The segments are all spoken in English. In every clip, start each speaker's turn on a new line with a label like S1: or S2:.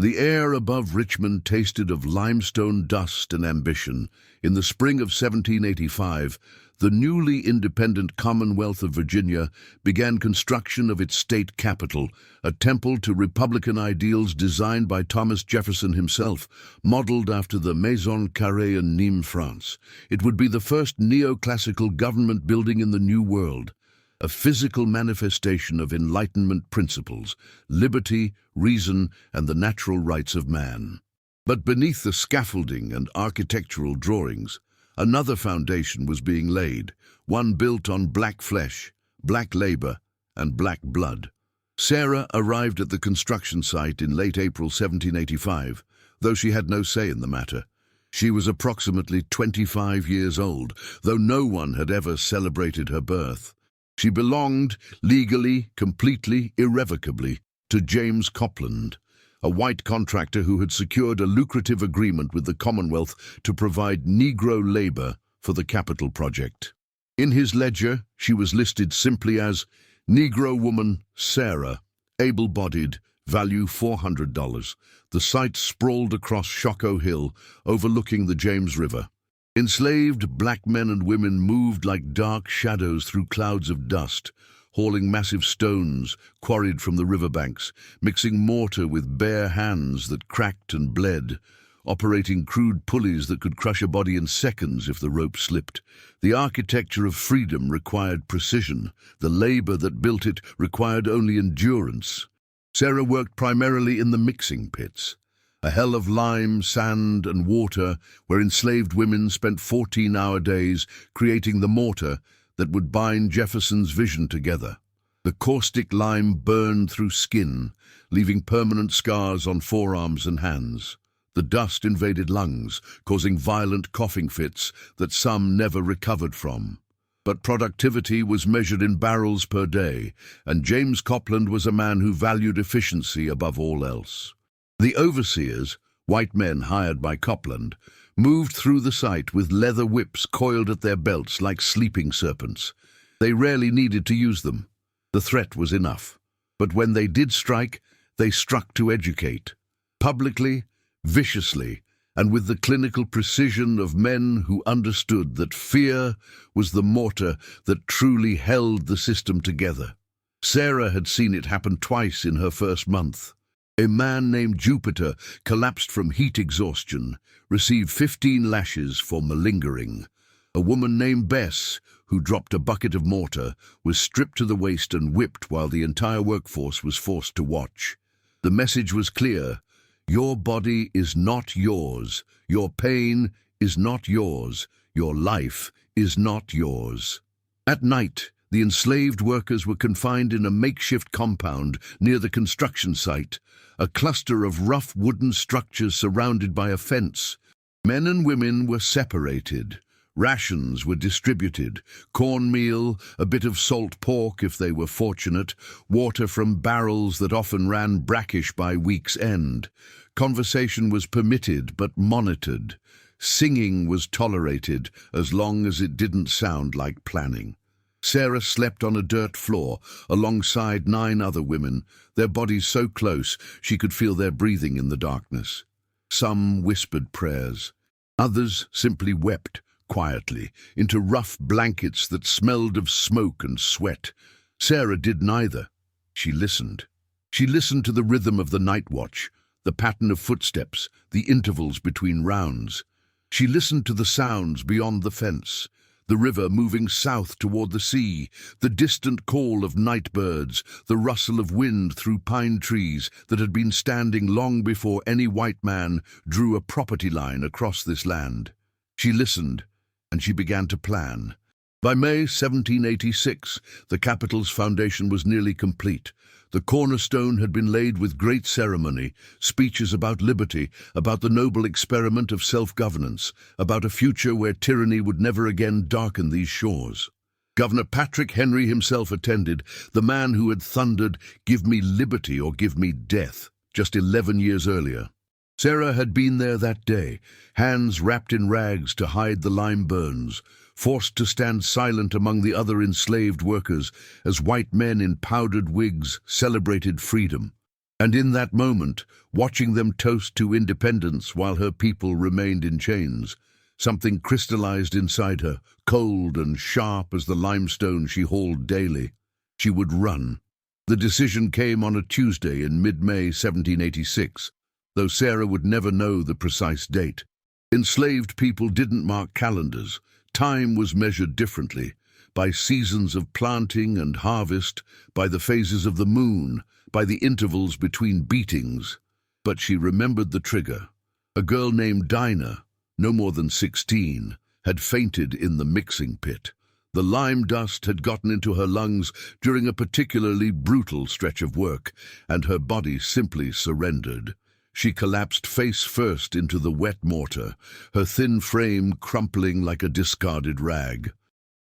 S1: The air above Richmond tasted of limestone dust and ambition. In the spring of 1785, the newly independent Commonwealth of Virginia began construction of its state capital, a temple to Republican ideals designed by Thomas Jefferson himself, modeled after the Maison Carrée in Nîmes, France. It would be the first neoclassical government building in the New World, a physical manifestation of Enlightenment principles, liberty, reason, and the natural rights of man. But beneath the scaffolding and architectural drawings, another foundation was being laid, one built on black flesh, black labor, and black blood. Sarah arrived at the construction site in late April 1785, though she had no say in the matter. She was approximately 25 years old, though no one had ever celebrated her birth. She belonged, legally, completely, irrevocably, to James Copland, a white contractor who had secured a lucrative agreement with the Commonwealth to provide Negro labor for the capital project. In his ledger, she was listed simply as Negro woman Sarah, able-bodied, value $400. The site sprawled across Shockoe Hill, overlooking the James River. Enslaved black men and women moved like dark shadows through clouds of dust, hauling massive stones quarried from the riverbanks, mixing mortar with bare hands that cracked and bled, operating crude pulleys that could crush a body in seconds if the rope slipped. The architecture of freedom required precision. The labor that built it required only endurance. Sarah worked primarily in the mixing pits, a hell of lime, sand, and water where enslaved women spent 14-hour days creating the mortar that would bind Jefferson's vision together. The caustic lime burned through skin, leaving permanent scars on forearms and hands. The dust invaded lungs, causing violent coughing fits that some never recovered from. But productivity was measured in barrels per day, and James Copland was a man who valued efficiency above all else. The overseers, white men hired by Copland, moved through the site with leather whips coiled at their belts like sleeping serpents. They rarely needed to use them. The threat was enough. But when they did strike, they struck to educate. Publicly, viciously, and with the clinical precision of men who understood that fear was the mortar that truly held the system together. Sarah had seen it happen twice in her first month. A man named Jupiter collapsed from heat exhaustion, received 15 lashes for malingering. A woman named Bess, who dropped a bucket of mortar, was stripped to the waist and whipped while the entire workforce was forced to watch. The message was clear. Your body is not yours. Your pain is not yours. Your life is not yours. At night, the enslaved workers were confined in a makeshift compound near the construction site, a cluster of rough wooden structures surrounded by a fence. Men and women were separated. Rations were distributed, cornmeal, a bit of salt pork if they were fortunate, water from barrels that often ran brackish by week's end. Conversation was permitted but monitored. Singing was tolerated as long as it didn't sound like planning. Sarah slept on a dirt floor alongside 9 other women, their bodies so close she could feel their breathing in the darkness. Some whispered prayers. Others simply wept, quietly, into rough blankets that smelled of smoke and sweat. Sarah did neither. She listened. She listened to the rhythm of the night watch, the pattern of footsteps, the intervals between rounds. She listened to the sounds beyond the fence, the river moving south toward the sea, the distant call of night birds, the rustle of wind through pine trees that had been standing long before any white man drew a property line across this land. She listened, and she began to plan. By May 1786, the capital's foundation was nearly complete. The cornerstone had been laid with great ceremony, speeches about liberty, about the noble experiment of self-governance, about a future where tyranny would never again darken these shores. Governor Patrick Henry himself attended, the man who had thundered, "Give me liberty or give me death," just 11 years earlier. Sarah had been there that day, hands wrapped in rags to hide the lime burns, forced to stand silent among the other enslaved workers as white men in powdered wigs celebrated freedom. And in that moment, watching them toast to independence while her people remained in chains, something crystallized inside her, cold and sharp as the limestone she hauled daily. She would run. The decision came on a Tuesday in mid-May 1786, though Sarah would never know the precise date. Enslaved people didn't mark calendars. Time was measured differently, by seasons of planting and harvest, by the phases of the moon, by the intervals between beatings. But she remembered the trigger. A girl named Dinah, no more than 16, had fainted in the mixing pit. The lime dust had gotten into her lungs during a particularly brutal stretch of work, and her body simply surrendered. She collapsed face first into the wet mortar, her thin frame crumpling like a discarded rag.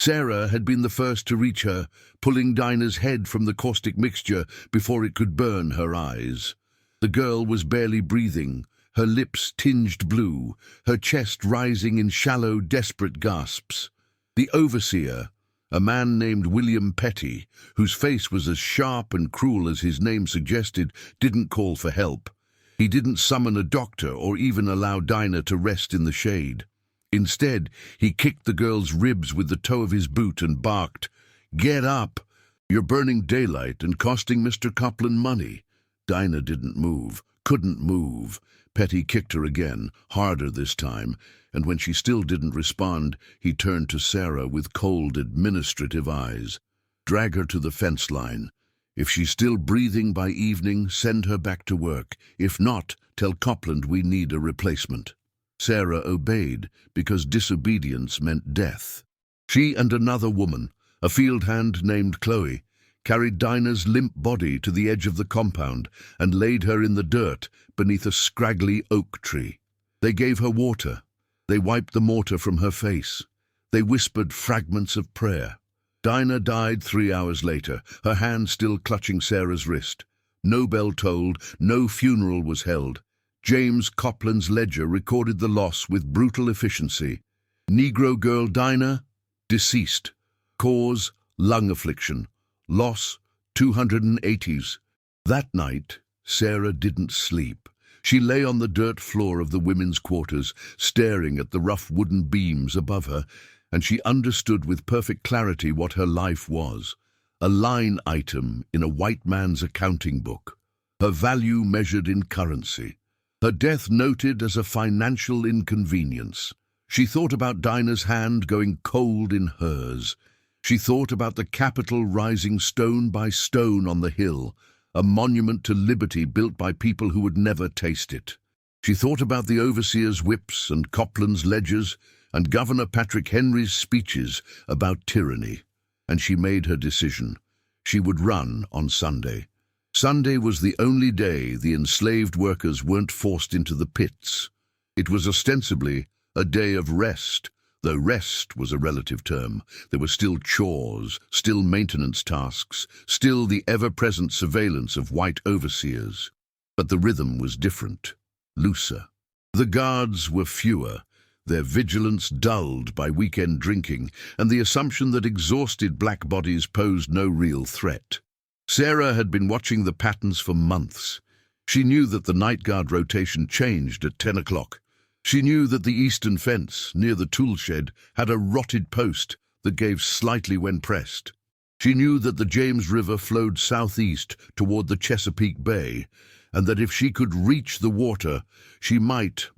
S1: Sarah had been the first to reach her, pulling Dinah's head from the caustic mixture before it could burn her eyes. The girl was barely breathing, her lips tinged blue, her chest rising in shallow, desperate gasps. The overseer, a man named William Petty, whose face was as sharp and cruel as his name suggested, didn't call for help. He didn't summon a doctor or even allow Dinah to rest in the shade. Instead, he kicked the girl's ribs with the toe of his boot and barked, "Get up! You're burning daylight and costing Mr. Copland money." Dinah didn't move, couldn't move. Petty kicked her again, harder this time, and when she still didn't respond, he turned to Sarah with cold, administrative eyes. "Drag her to the fence line. If she's still breathing by evening, send her back to work. If not, tell Copland we need a replacement." Sarah obeyed because disobedience meant death. She and another woman, a field hand named Chloe, carried Dinah's limp body to the edge of the compound and laid her in the dirt beneath a scraggly oak tree. They gave her water. They wiped the mortar from her face. They whispered fragments of prayer. Dinah died 3 hours later, her hand still clutching Sarah's wrist. No bell tolled, no funeral was held. James Copland's ledger recorded the loss with brutal efficiency. Negro girl Dinah, deceased. Cause, lung affliction. Loss, 280s. That night, Sarah didn't sleep. She lay on the dirt floor of the women's quarters, staring at the rough wooden beams above her, and she understood with perfect clarity what her life was. A line item in a white man's accounting book. Her value measured in currency. Her death noted as a financial inconvenience. She thought about Dinah's hand going cold in hers. She thought about the Capitol rising stone by stone on the hill, a monument to liberty built by people who would never taste it. She thought about the overseer's whips and Copland's ledgers and Governor Patrick Henry's speeches about tyranny. And she made her decision. She would run on Sunday. Sunday was the only day the enslaved workers weren't forced into the pits. It was ostensibly a day of rest, though rest was a relative term. There were still chores, still maintenance tasks, still the ever-present surveillance of white overseers. But the rhythm was different, looser. The guards were fewer, their vigilance dulled by weekend drinking and the assumption that exhausted black bodies posed no real threat. Sarah had been watching the patterns for months. She knew that the night guard rotation changed at 10 o'clock. She knew that the eastern fence, near the tool shed, had a rotted post that gave slightly when pressed. She knew that the James River flowed southeast toward the Chesapeake Bay, and that if she could reach the water, she might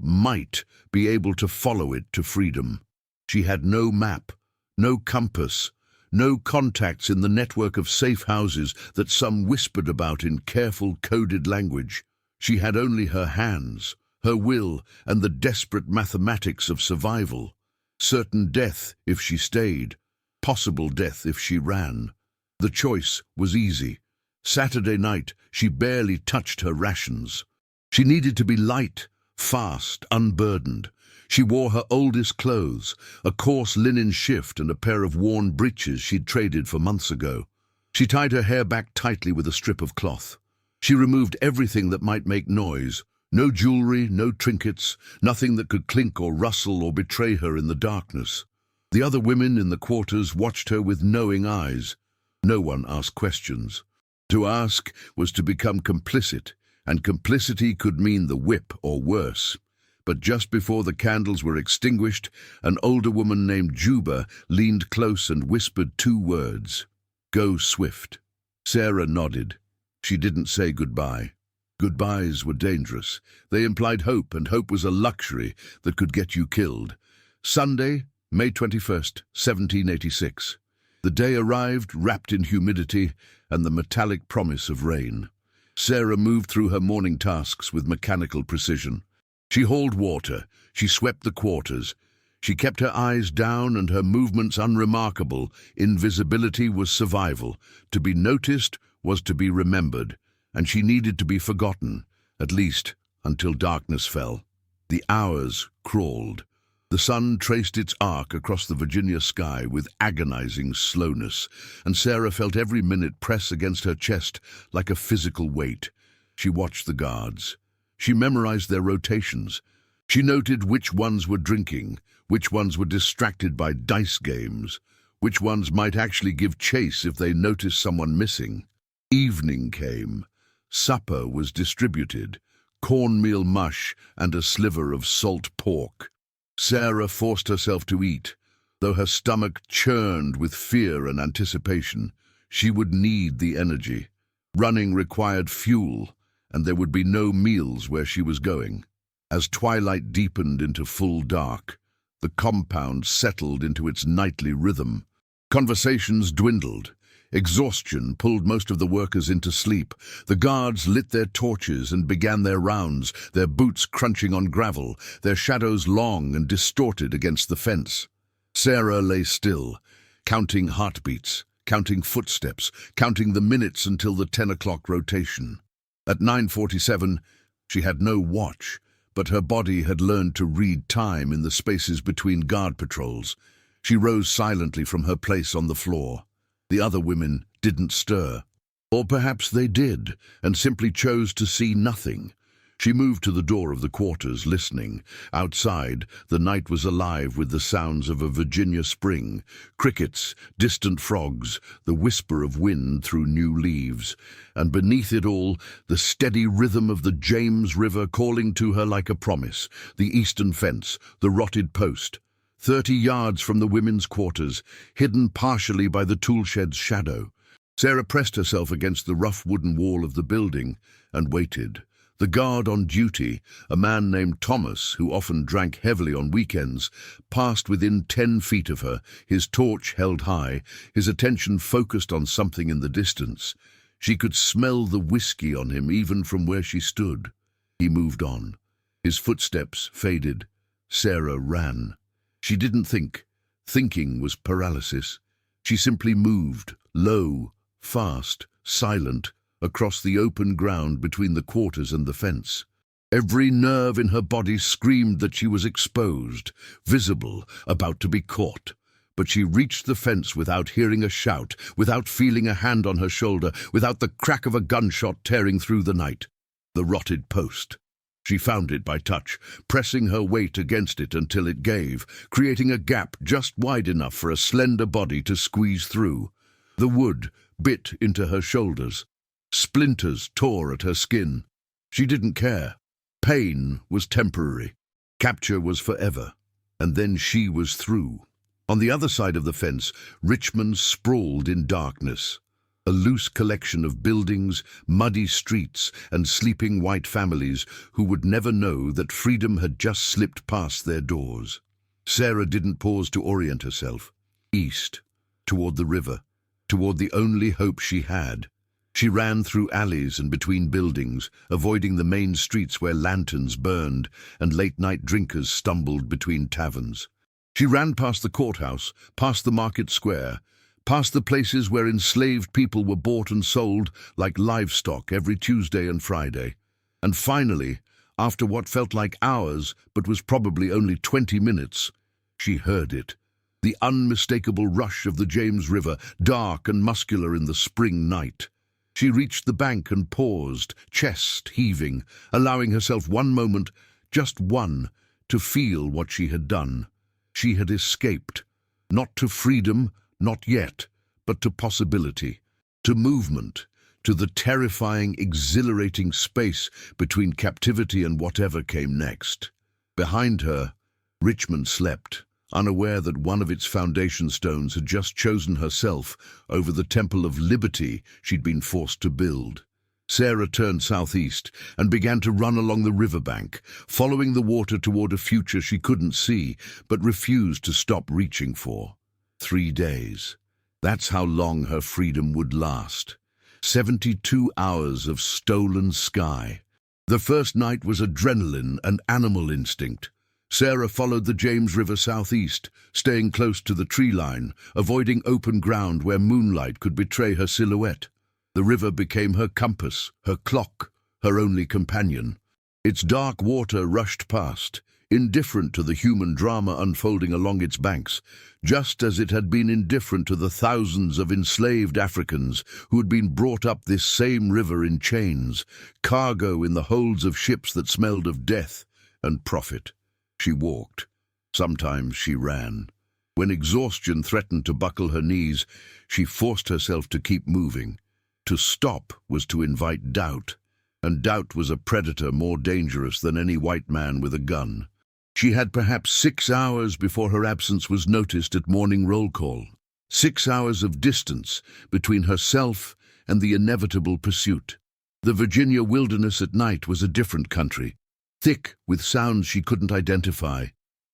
S1: be able to follow it to freedom. She had no map, no compass, no contacts in the network of safe houses that some whispered about in careful coded language. She had only her hands, her will, and the desperate mathematics of survival. Certain death if she stayed, possible death if she ran. The choice was easy. Saturday night, she barely touched her rations. She needed to be light, fast, unburdened. She wore her oldest clothes, a coarse linen shift and a pair of worn breeches she'd traded for months ago. She tied her hair back tightly with a strip of cloth. She removed everything that might make noise. No jewelry, no trinkets, nothing that could clink or rustle or betray her in the darkness. The other women in the quarters watched her with knowing eyes. No one asked questions. To ask was to become complicit, and complicity could mean the whip or worse. But just before the candles were extinguished, an older woman named Juba leaned close and whispered 2 words: "Go swift." Sarah nodded. She didn't say goodbye. Goodbyes were dangerous. They implied hope, and hope was a luxury that could get you killed. Sunday, May 21st, 1786. The day arrived, wrapped in humidity and the metallic promise of rain. Sarah moved through her morning tasks with mechanical precision. She hauled water, she swept the quarters. She kept her eyes down and her movements unremarkable. Invisibility was survival. To be noticed was to be remembered, and she needed to be forgotten, at least until darkness fell. The hours crawled. The sun traced its arc across the Virginia sky with agonizing slowness, and Sarah felt every minute press against her chest like a physical weight. She watched the guards. She memorized their rotations. She noted which ones were drinking, which ones were distracted by dice games, which ones might actually give chase if they noticed someone missing. Evening came. Supper was distributed, cornmeal mush and a sliver of salt pork. Sarah forced herself to eat. Though her stomach churned with fear and anticipation, she would need the energy. Running required fuel, and there would be no meals where she was going. As twilight deepened into full dark, the compound settled into its nightly rhythm. Conversations dwindled. Exhaustion pulled most of the workers into sleep. The guards lit their torches and began their rounds, their boots crunching on gravel, their shadows long and distorted against the fence. Sarah lay still, counting heartbeats, counting footsteps, counting the minutes until the 10 o'clock rotation. At 9:47, she had no watch, but her body had learned to read time in the spaces between guard patrols. She rose silently from her place on the floor. The other women didn't stir. Or perhaps they did, and simply chose to see nothing. She moved to the door of the quarters, listening. Outside, the night was alive with the sounds of a Virginia spring. Crickets, distant frogs, the whisper of wind through new leaves. And beneath it all, the steady rhythm of the James River calling to her like a promise. The eastern fence, the rotted post. 30 yards from the women's quarters, hidden partially by the toolshed's shadow. Sarah pressed herself against the rough wooden wall of the building and waited. The guard on duty, a man named Thomas, who often drank heavily on weekends, passed within 10 feet of her, his torch held high, his attention focused on something in the distance. She could smell the whiskey on him even from where she stood. He moved on. His footsteps faded. Sarah ran. She didn't think. Thinking was paralysis. She simply moved, low, fast, silent, across the open ground between the quarters and the fence. Every nerve in her body screamed that she was exposed, visible, about to be caught. But she reached the fence without hearing a shout, without feeling a hand on her shoulder, without the crack of a gunshot tearing through the night. The rotted post. She found it by touch, pressing her weight against it until it gave, creating a gap just wide enough for a slender body to squeeze through. The wood bit into her shoulders. Splinters tore at her skin. She didn't care. Pain was temporary. Capture was forever. And then she was through. On the other side of the fence, Richmond sprawled in darkness. A loose collection of buildings, muddy streets, and sleeping white families who would never know that freedom had just slipped past their doors. Sarah didn't pause to orient herself. East, toward the river, toward the only hope she had. She ran through alleys and between buildings, avoiding the main streets where lanterns burned and late-night drinkers stumbled between taverns. She ran past the courthouse, past the market square, past the places where enslaved people were bought and sold like livestock every Tuesday and Friday. And finally, after what felt like hours but was probably only 20 minutes, she heard it. The unmistakable rush of the James River, dark and muscular in the spring night. She reached the bank and paused, chest heaving, allowing herself one moment, just one, to feel what she had done. She had escaped, not to freedom, not yet, but to possibility, to movement, to the terrifying, exhilarating space between captivity and whatever came next. Behind her, Richmond slept, unaware that one of its foundation stones had just chosen herself over the temple of liberty she'd been forced to build. Sarah turned southeast and began to run along the riverbank, following the water toward a future she couldn't see but refused to stop reaching for. 3 days. That's how long her freedom would last. 72 hours of stolen sky. The first night was adrenaline and animal instinct. Sarah followed the James River southeast, staying close to the tree line, avoiding open ground where moonlight could betray her silhouette. The river became her compass, her clock, her only companion. Its dark water rushed past, indifferent to the human drama unfolding along its banks, just as it had been indifferent to the thousands of enslaved Africans who had been brought up this same river in chains, cargo in the holds of ships that smelled of death and profit. She walked. Sometimes she ran. When exhaustion threatened to buckle her knees, she forced herself to keep moving. To stop was to invite doubt, and doubt was a predator more dangerous than any white man with a gun. She had perhaps 6 hours before her absence was noticed at morning roll call. 6 hours of distance between herself and the inevitable pursuit. The Virginia wilderness at night was a different country, thick with sounds she couldn't identify,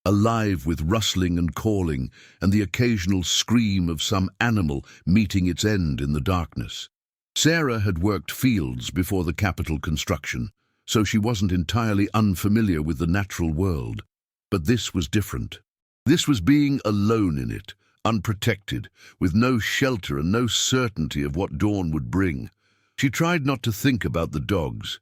S1: alive with rustling and calling and the occasional scream of some animal meeting its end in the darkness. Sarah had worked fields before the Capitol construction, so she wasn't entirely unfamiliar with the natural world. But this was different. This was being alone in it, unprotected, with no shelter and no certainty of what dawn would bring. She tried not to think about the dogs.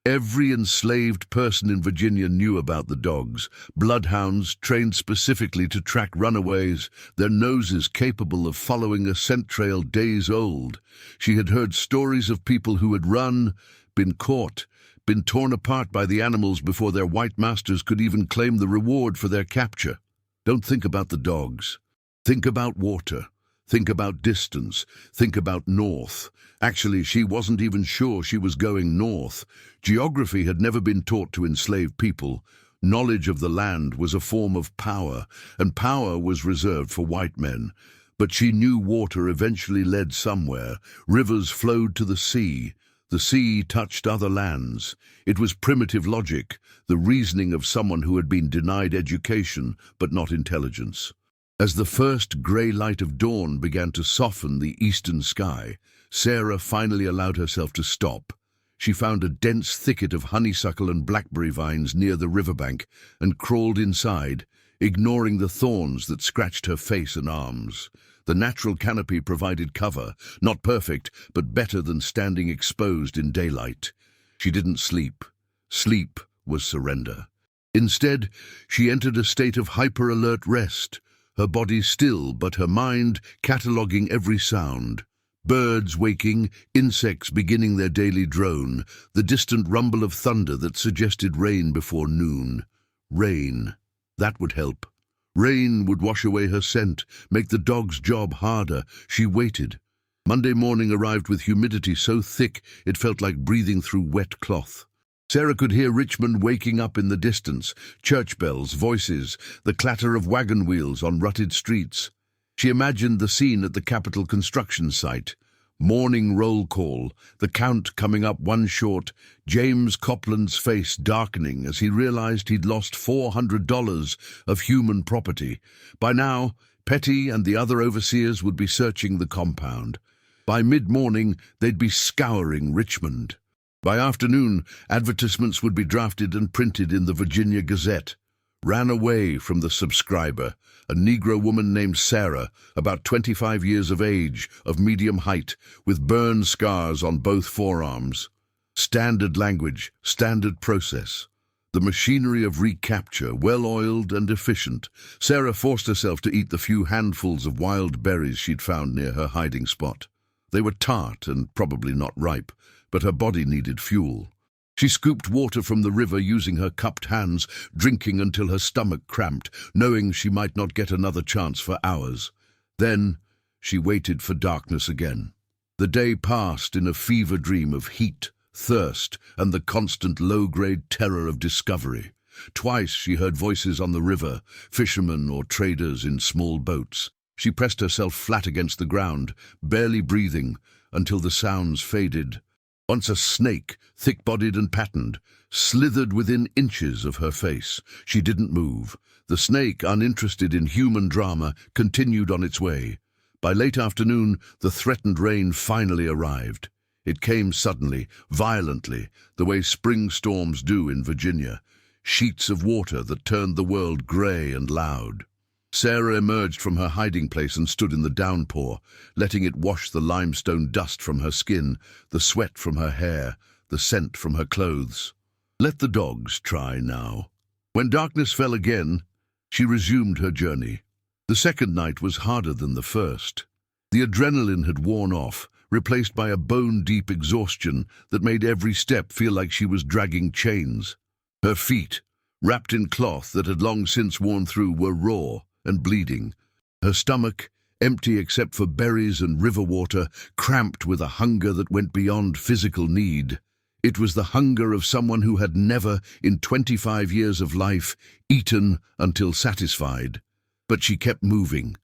S1: Every enslaved person in Virginia knew about the dogs, bloodhounds trained specifically to track runaways, their noses capable of following a scent trail days old. She had heard stories of people who had run, been caught, been torn apart by the animals before their white masters could even claim the reward for their capture. Don't think about the dogs. Think about water. Think about distance. Think about north. Actually, she wasn't even sure she was going north. Geography had never been taught to enslaved people. Knowledge of the land was a form of power, and power was reserved for white men. But she knew water eventually led somewhere. Rivers flowed to the sea. The sea touched other lands. It was primitive logic, the reasoning of someone who had been denied education but not intelligence. As the first grey light of dawn began to soften the eastern sky, Sarah finally allowed herself to stop. She found a dense thicket of honeysuckle and blackberry vines near the riverbank and crawled inside, ignoring the thorns that scratched her face and arms. The natural canopy provided cover, not perfect, but better than standing exposed in daylight. She didn't sleep. Sleep was surrender. Instead, she entered a state of hyper-alert rest, her body still but her mind cataloguing every sound. Birds waking, insects beginning their daily drone, the distant rumble of thunder that suggested rain before noon. Rain. That would help. Rain would wash away her scent, make the dog's job harder. She waited. Monday morning arrived with humidity so thick it felt like breathing through wet cloth. Sarah could hear Richmond waking up in the distance, church bells, voices, the clatter of wagon wheels on rutted streets. She imagined the scene at the Capitol construction site. Morning roll call, the count coming up one short, James Copland's face darkening as he realized he'd lost $400 of human property. By now, Petty and the other overseers would be searching the compound. By mid-morning, they'd be scouring Richmond. By afternoon, advertisements would be drafted and printed in the Virginia Gazette. Ran away from the subscriber, a Negro woman named Sarah, about 25 years of age, of medium height, with burn scars on both forearms. Standard language, standard process. The machinery of recapture, well-oiled and efficient. Sarah forced herself to eat the few handfuls of wild berries she'd found near her hiding spot. They were tart and probably not ripe, but her body needed fuel. She scooped water from the river using her cupped hands, drinking until her stomach cramped, knowing she might not get another chance for hours. Then she waited for darkness again. The day passed in a fever dream of heat, thirst, and the constant low-grade terror of discovery. Twice she heard voices on the river, fishermen or traders in small boats. She pressed herself flat against the ground, barely breathing, until the sounds faded. Once a snake, thick-bodied and patterned, slithered within inches of her face. She didn't move. The snake, uninterested in human drama, continued on its way. By late afternoon, the threatened rain finally arrived. It came suddenly, violently, the way spring storms do in Virginia. Sheets of water that turned the world grey and loud. Sarah emerged from her hiding place and stood in the downpour, letting it wash the limestone dust from her skin, the sweat from her hair, the scent from her clothes. Let the dogs try now. When darkness fell again, she resumed her journey. The second night was harder than the first. The adrenaline had worn off, replaced by a bone-deep exhaustion that made every step feel like she was dragging chains. Her feet, wrapped in cloth that had long since worn through, were raw and bleeding. Her stomach, empty except for berries and river water, cramped with a hunger that went beyond physical need. It was the hunger of someone who had never, in 25 years of life, eaten until satisfied. But she kept moving.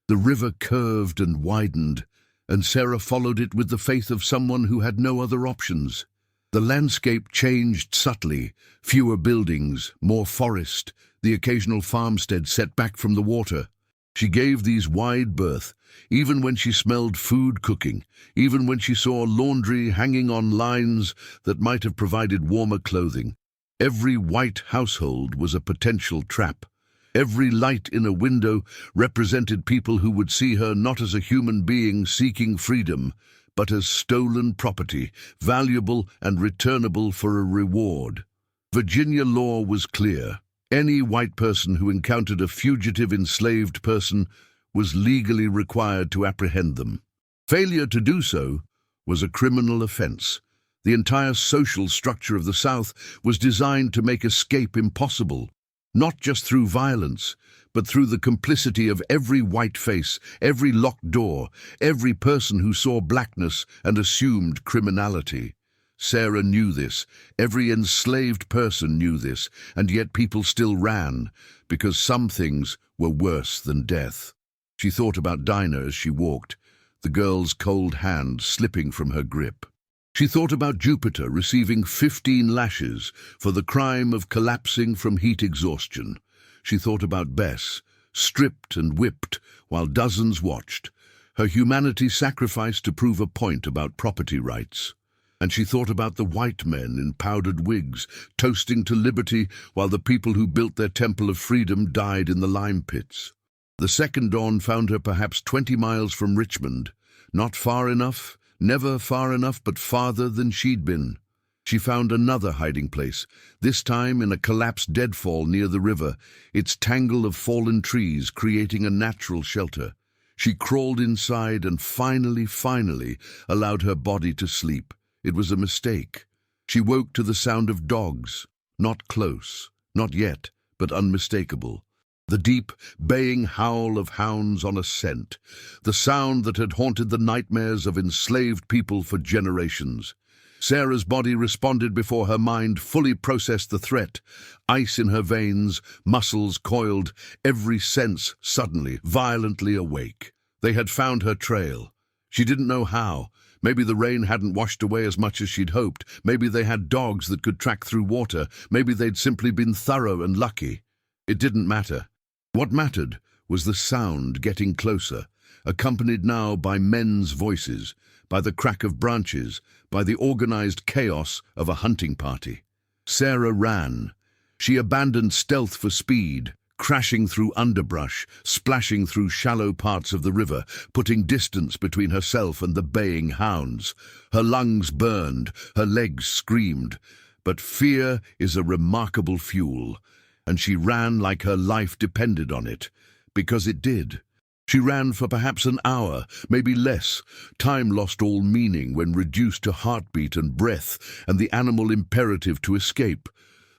S1: The river curved and widened, and Sarah followed it with the faith of someone who had no other options. The landscape changed subtly, fewer buildings, more forest, the occasional farmstead set back from the water. She gave these wide berth, even when she smelled food cooking, even when she saw laundry hanging on lines that might have provided warmer clothing. Every white household was a potential trap. Every light in a window represented people who would see her not as a human being seeking freedom, but as stolen property, valuable and returnable for a reward. Virginia law was clear. Any white person who encountered a fugitive enslaved person was legally required to apprehend them. Failure to do so was a criminal offense. The entire social structure of the South was designed to make escape impossible, not just through violence, but through the complicity of every white face, every locked door, every person who saw blackness and assumed criminality. Sarah knew this, every enslaved person knew this, and yet people still ran, because some things were worse than death. She thought about Dinah as she walked, the girl's cold hand slipping from her grip. She thought about Jupiter receiving 15 lashes for the crime of collapsing from heat exhaustion. She thought about Bess, stripped and whipped while dozens watched, her humanity sacrificed to prove a point about property rights. And she thought about the white men in powdered wigs, toasting to liberty while the people who built their temple of freedom died in the lime pits. The second dawn found her perhaps 20 miles from Richmond, not far enough, never far enough, but farther than she'd been. She found another hiding place, this time in a collapsed deadfall near the river, its tangle of fallen trees creating a natural shelter. She crawled inside and finally allowed her body to sleep. It was a mistake. She woke to the sound of dogs, not close, not yet, but unmistakable. The deep, baying howl of hounds on a scent, the sound that had haunted the nightmares of enslaved people for generations. Sarah's body responded before her mind fully processed the threat. Ice in her veins, muscles coiled, every sense suddenly, violently awake. They had found her trail. She didn't know how. Maybe the rain hadn't washed away as much as she'd hoped. Maybe they had dogs that could track through water. Maybe they'd simply been thorough and lucky. It didn't matter. What mattered was the sound getting closer, accompanied now by men's voices, by the crack of branches, by the organized chaos of a hunting party. Sarah ran. She abandoned stealth for speed, crashing through underbrush, splashing through shallow parts of the river, putting distance between herself and the baying hounds. Her lungs burned, her legs screamed. But fear is a remarkable fuel, and she ran like her life depended on it, because it did. She ran for perhaps an hour, maybe less. Time lost all meaning when reduced to heartbeat and breath and the animal imperative to escape.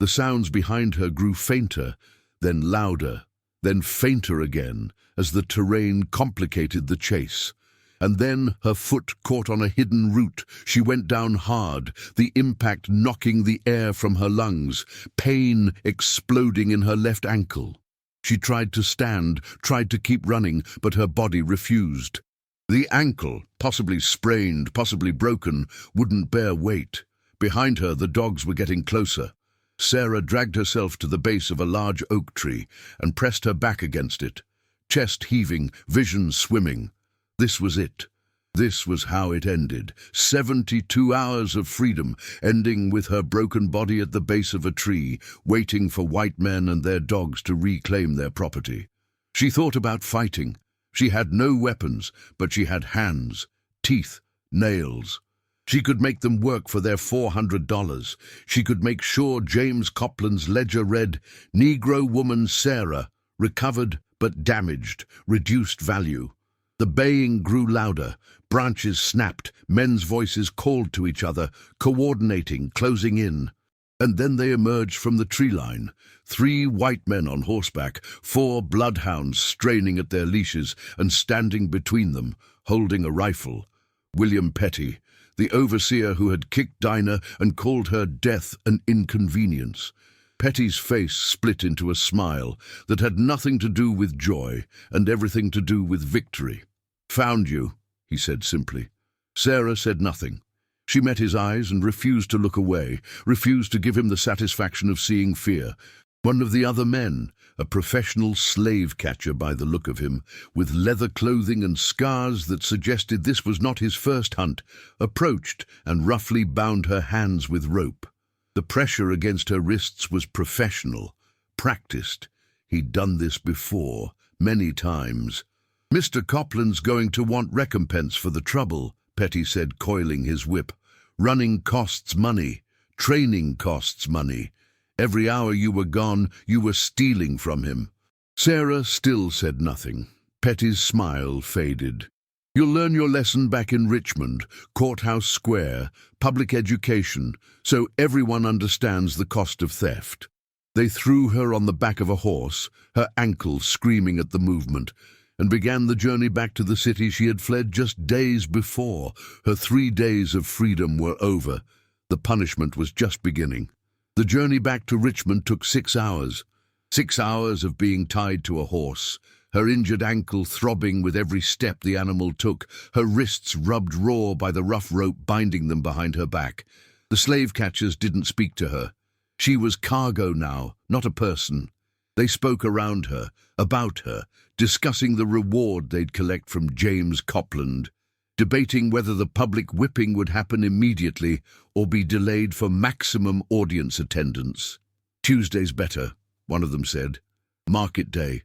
S1: The sounds behind her grew fainter, then louder, then fainter again, as the terrain complicated the chase. And then her foot caught on a hidden root. She went down hard, the impact knocking the air from her lungs, pain exploding in her left ankle. She tried to stand, tried to keep running, but her body refused. The ankle, possibly sprained, possibly broken, wouldn't bear weight. Behind her, the dogs were getting closer. Sarah dragged herself to the base of a large oak tree and pressed her back against it, chest heaving, vision swimming. This was it. This was how it ended. 72 hours of freedom, ending with her broken body at the base of a tree, waiting for white men and their dogs to reclaim their property. She thought about fighting. She had no weapons, but she had hands, teeth, nails. She could make them work for their $400. She could make sure James Copland's ledger read, "Negro woman Sarah, recovered but damaged, reduced value." The baying grew louder, branches snapped, men's voices called to each other, coordinating, closing in. And then they emerged from the tree line, 3 white men on horseback, 4 bloodhounds straining at their leashes and standing between them, holding a rifle. William Petty, the overseer who had kicked Dinah and called her death an inconvenience. Petty's face split into a smile that had nothing to do with joy and everything to do with victory. "Found you," he said simply. Sarah said nothing. She met his eyes and refused to look away, refused to give him the satisfaction of seeing fear. One of the other men, a professional slave catcher by the look of him, with leather clothing and scars that suggested this was not his first hunt, approached and roughly bound her hands with rope. The pressure against her wrists was professional, practiced. He'd done this before, many times. "Mr. Copland's going to want recompense for the trouble," Petty said, coiling his whip. "Running costs money. Training costs money. Every hour you were gone, you were stealing from him." Sarah still said nothing. Petty's smile faded. "You'll learn your lesson back in Richmond, Courthouse Square, public education, so everyone understands the cost of theft." They threw her on the back of a horse, her ankles screaming at the movement, and began the journey back to the city she had fled just days before. Her 3 days of freedom were over. The punishment was just beginning. The journey back to Richmond took 6 hours. 6 hours of being tied to a horse, her injured ankle throbbing with every step the animal took, her wrists rubbed raw by the rough rope binding them behind her back. The slave catchers didn't speak to her. She was cargo now, not a person. They spoke around her, about her, discussing the reward they'd collect from James Copland, debating whether the public whipping would happen immediately or be delayed for maximum audience attendance. "Tuesday's better," one of them said. "Market day.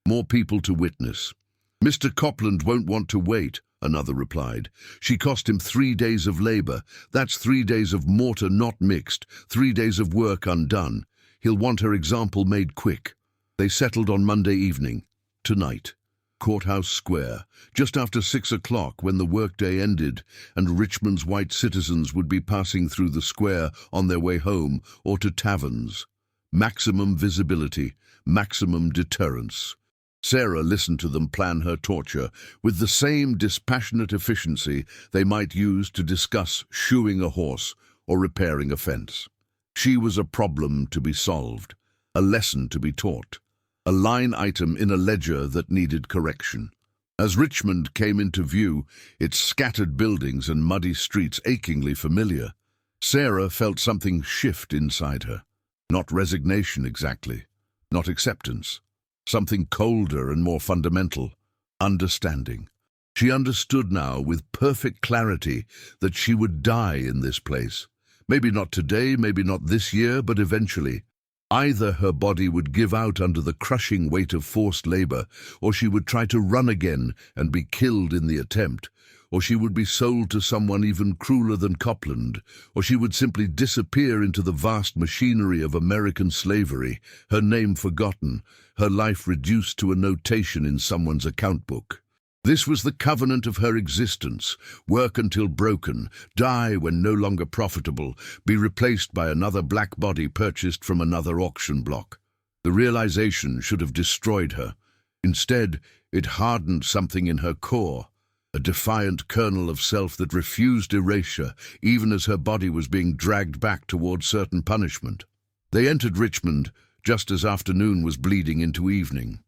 S1: More people to witness." "Mr. Copland won't want to wait," another replied. "She cost him 3 days of labor. That's 3 days of mortar not mixed, 3 days of work undone. He'll want her example made quick." They settled on Monday evening. Tonight. Courthouse Square, just after 6 o'clock when the workday ended and Richmond's white citizens would be passing through the square on their way home or to taverns. Maximum visibility, maximum deterrence. Sarah listened to them plan her torture with the same dispassionate efficiency they might use to discuss shoeing a horse or repairing a fence. She was a problem to be solved, a lesson to be taught, a line item in a ledger that needed correction. As Richmond came into view, its scattered buildings and muddy streets achingly familiar, Sarah felt something shift inside her. Not resignation exactly, not acceptance. Something colder and more fundamental, understanding. She understood now with perfect clarity that she would die in this place. Maybe not today, maybe not this year, but eventually. Either her body would give out under the crushing weight of forced labor, or she would try to run again and be killed in the attempt, or she would be sold to someone even crueler than Copland, or she would simply disappear into the vast machinery of American slavery, her name forgotten, her life reduced to a notation in someone's account book. This was the covenant of her existence: work until broken, die when no longer profitable, be replaced by another black body purchased from another auction block. The realization should have destroyed her. Instead, it hardened something in her core, a defiant kernel of self that refused erasure, even as her body was being dragged back towards certain punishment. They entered Richmond just as afternoon was bleeding into evening.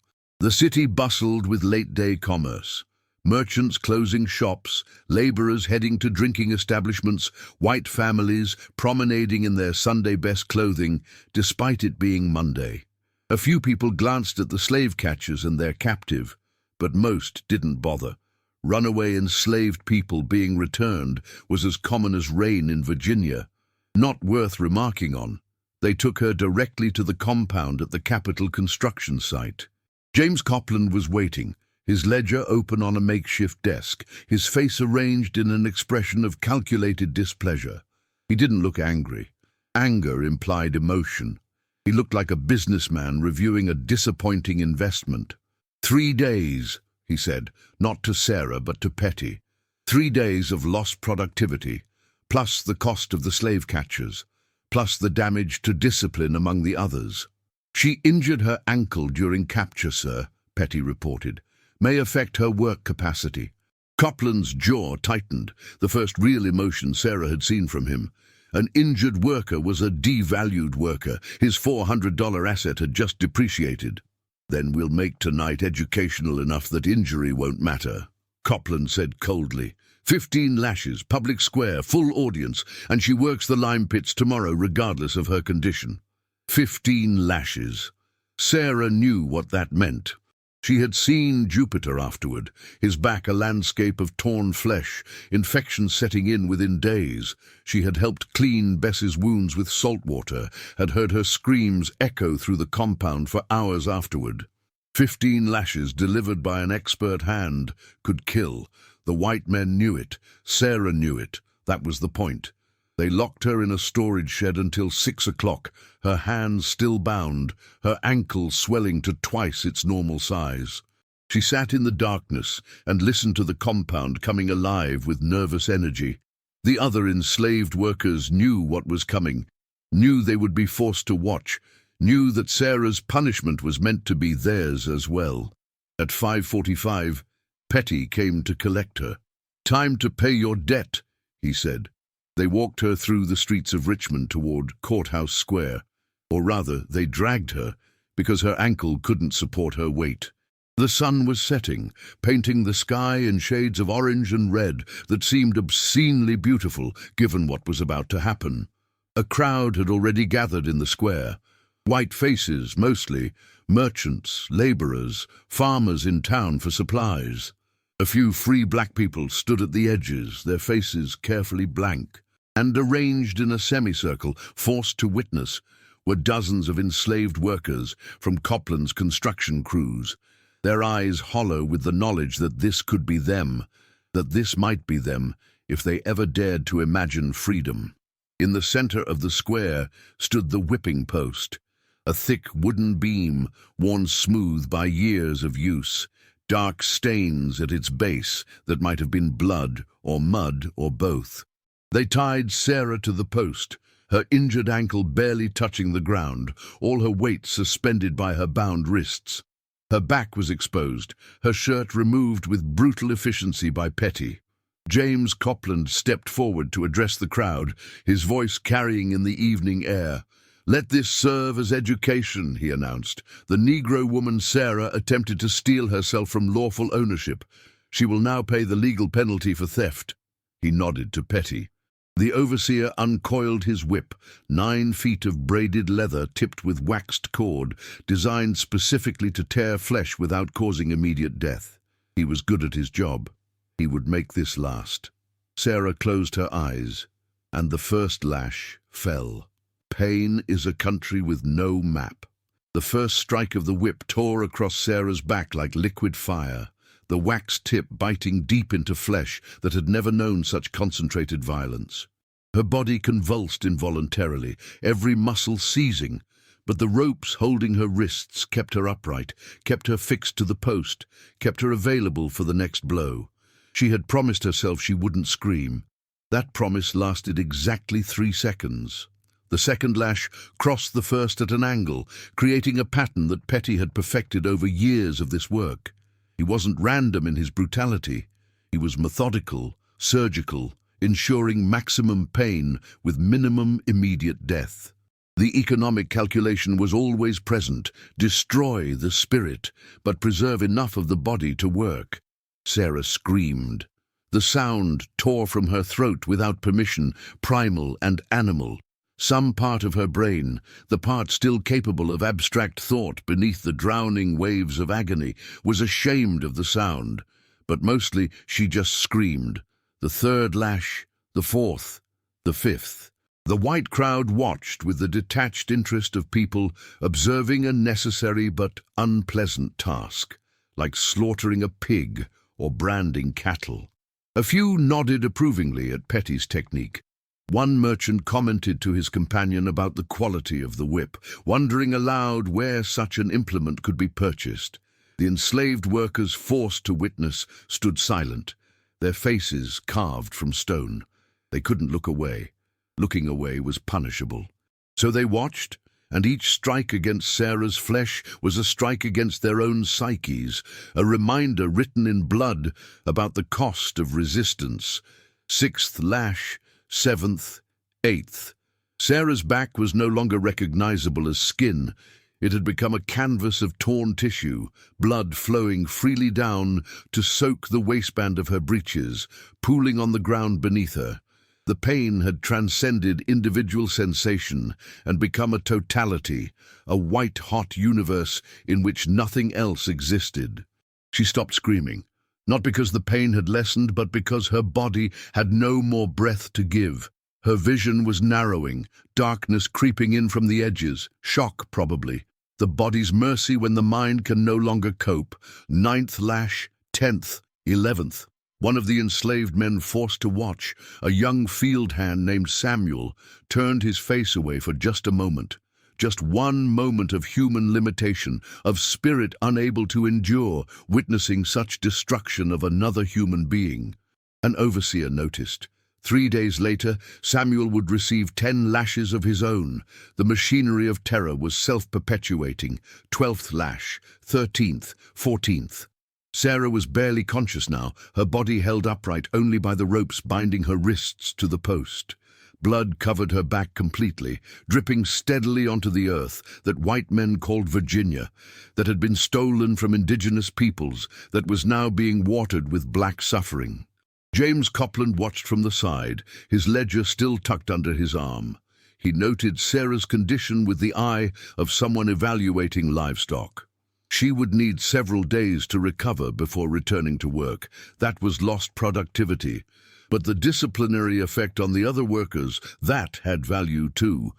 S1: The city bustled with late-day commerce. Merchants closing shops, laborers heading to drinking establishments, white families promenading in their Sunday-best clothing, despite it being Monday. A few people glanced at the slave catchers and their captive, but most didn't bother. Runaway enslaved people being returned was as common as rain in Virginia. Not worth remarking on. They took her directly to the compound at the Capitol construction site. James Copland was waiting, his ledger open on a makeshift desk, his face arranged in an expression of calculated displeasure. He didn't look angry. Anger implied emotion. He looked like a businessman reviewing a disappointing investment. 3 days, he said, not to Sarah but to Petty. 3 days of lost productivity, plus the cost of the slave catchers, plus the damage to discipline among the others. "She injured her ankle during capture, sir," Petty reported. "May affect her work capacity." Copland's jaw tightened, the first real emotion Sarah had seen from him. An injured worker was a devalued worker. His $400 asset had just depreciated. "Then we'll make tonight educational enough that injury won't matter," Copland said coldly. 15 lashes, public square, full audience, and she works the lime pits tomorrow regardless of her condition. 15 lashes. Sarah knew what that meant. She had seen Jupiter afterward, his back a landscape of torn flesh, infection setting in within days. She had helped clean Bess's wounds with salt water, had heard her screams echo through the compound for hours afterward. 15 lashes delivered by an expert hand could kill. The white men knew it. Sarah knew it. That was the point. They locked her in a storage shed until 6 o'clock, her hands still bound, her ankle swelling to twice its normal size. She sat in the darkness and listened to the compound coming alive with nervous energy. The other enslaved workers knew what was coming, knew they would be forced to watch, knew that Sarah's punishment was meant to be theirs as well. At 5:45, Petty came to collect her. "Time to pay your debt," he said. They walked her through the streets of Richmond toward Courthouse Square. Or rather, they dragged her, because her ankle couldn't support her weight. The sun was setting, painting the sky in shades of orange and red that seemed obscenely beautiful, given what was about to happen. A crowd had already gathered in the square. White faces, mostly, merchants, laborers, farmers in town for supplies. A few free black people stood at the edges, their faces carefully blank. And arranged in a semicircle, forced to witness, were dozens of enslaved workers from Copland's construction crews, their eyes hollow with the knowledge that this could be them, that this might be them, if they ever dared to imagine freedom. In the center of the square stood the whipping post, a thick wooden beam worn smooth by years of use, dark stains at its base that might have been blood or mud or both. They tied Sarah to the post, her injured ankle barely touching the ground, all her weight suspended by her bound wrists. Her back was exposed, her shirt removed with brutal efficiency by Petty. James Copland stepped forward to address the crowd, his voice carrying in the evening air. "Let this serve as education," he announced. "The Negro woman Sarah attempted to steal herself from lawful ownership. She will now pay the legal penalty for theft." He nodded to Petty. The overseer uncoiled his whip, 9 feet of braided leather tipped with waxed cord, designed specifically to tear flesh without causing immediate death. He was good at his job. He would make this last. Sarah closed her eyes, and the first lash fell. Pain is a country with no map. The first strike of the whip tore across Sarah's back like liquid fire, the wax tip biting deep into flesh that had never known such concentrated violence. Her body convulsed involuntarily, every muscle seizing, but the ropes holding her wrists kept her upright, kept her fixed to the post, kept her available for the next blow. She had promised herself she wouldn't scream. That promise lasted exactly 3 seconds. The second lash crossed the first at an angle, creating a pattern that Petty had perfected over years of this work. He wasn't random in his brutality. He was methodical, surgical, ensuring maximum pain with minimum immediate death. The economic calculation was always present: destroy the spirit, but preserve enough of the body to work. Sarah screamed. The sound tore from her throat without permission, primal and animal. Some part of her brain, the part still capable of abstract thought beneath the drowning waves of agony, was ashamed of the sound. But mostly she just screamed. The third lash, the fourth, the fifth. The white crowd watched with the detached interest of people observing a necessary but unpleasant task, like slaughtering a pig or branding cattle. A few nodded approvingly at Petty's technique. One merchant commented to his companion about the quality of the whip, wondering aloud where such an implement could be purchased. The enslaved workers, forced to witness, stood silent, their faces carved from stone. They couldn't look away. Looking away was punishable. So they watched, and each strike against Sarah's flesh was a strike against their own psyches, a reminder written in blood about the cost of resistance. Sixth lash, seventh, eighth. Sarah's back was no longer recognizable as skin. It had become a canvas of torn tissue, blood flowing freely down to soak the waistband of her breeches, pooling on the ground beneath her. The pain had transcended individual sensation and become a totality, a white-hot universe in which nothing else existed. She stopped screaming, not because the pain had lessened, but because her body had no more breath to give. Her vision was narrowing, darkness creeping in from the edges, shock probably. The body's mercy when the mind can no longer cope. Ninth lash, 10th, 11th. One of the enslaved men forced to watch, a young field hand named Samuel, turned his face away for just a moment. Just one moment of human limitation, of spirit unable to endure, witnessing such destruction of another human being. An overseer noticed. 3 days later, Samuel would receive 10 lashes of his own. The machinery of terror was self-perpetuating. 12th lash, 13th, 14th. Sarah was barely conscious now, her body held upright only by the ropes binding her wrists to the post. Blood covered her back completely, dripping steadily onto the earth that white men called Virginia, that had been stolen from indigenous peoples, that was now being watered with black suffering. James Copland watched from the side, his ledger still tucked under his arm. He noted Sarah's condition with the eye of someone evaluating livestock. She would need several days to recover before returning to work. That was lost productivity. But the disciplinary effect on the other workers, that had value too.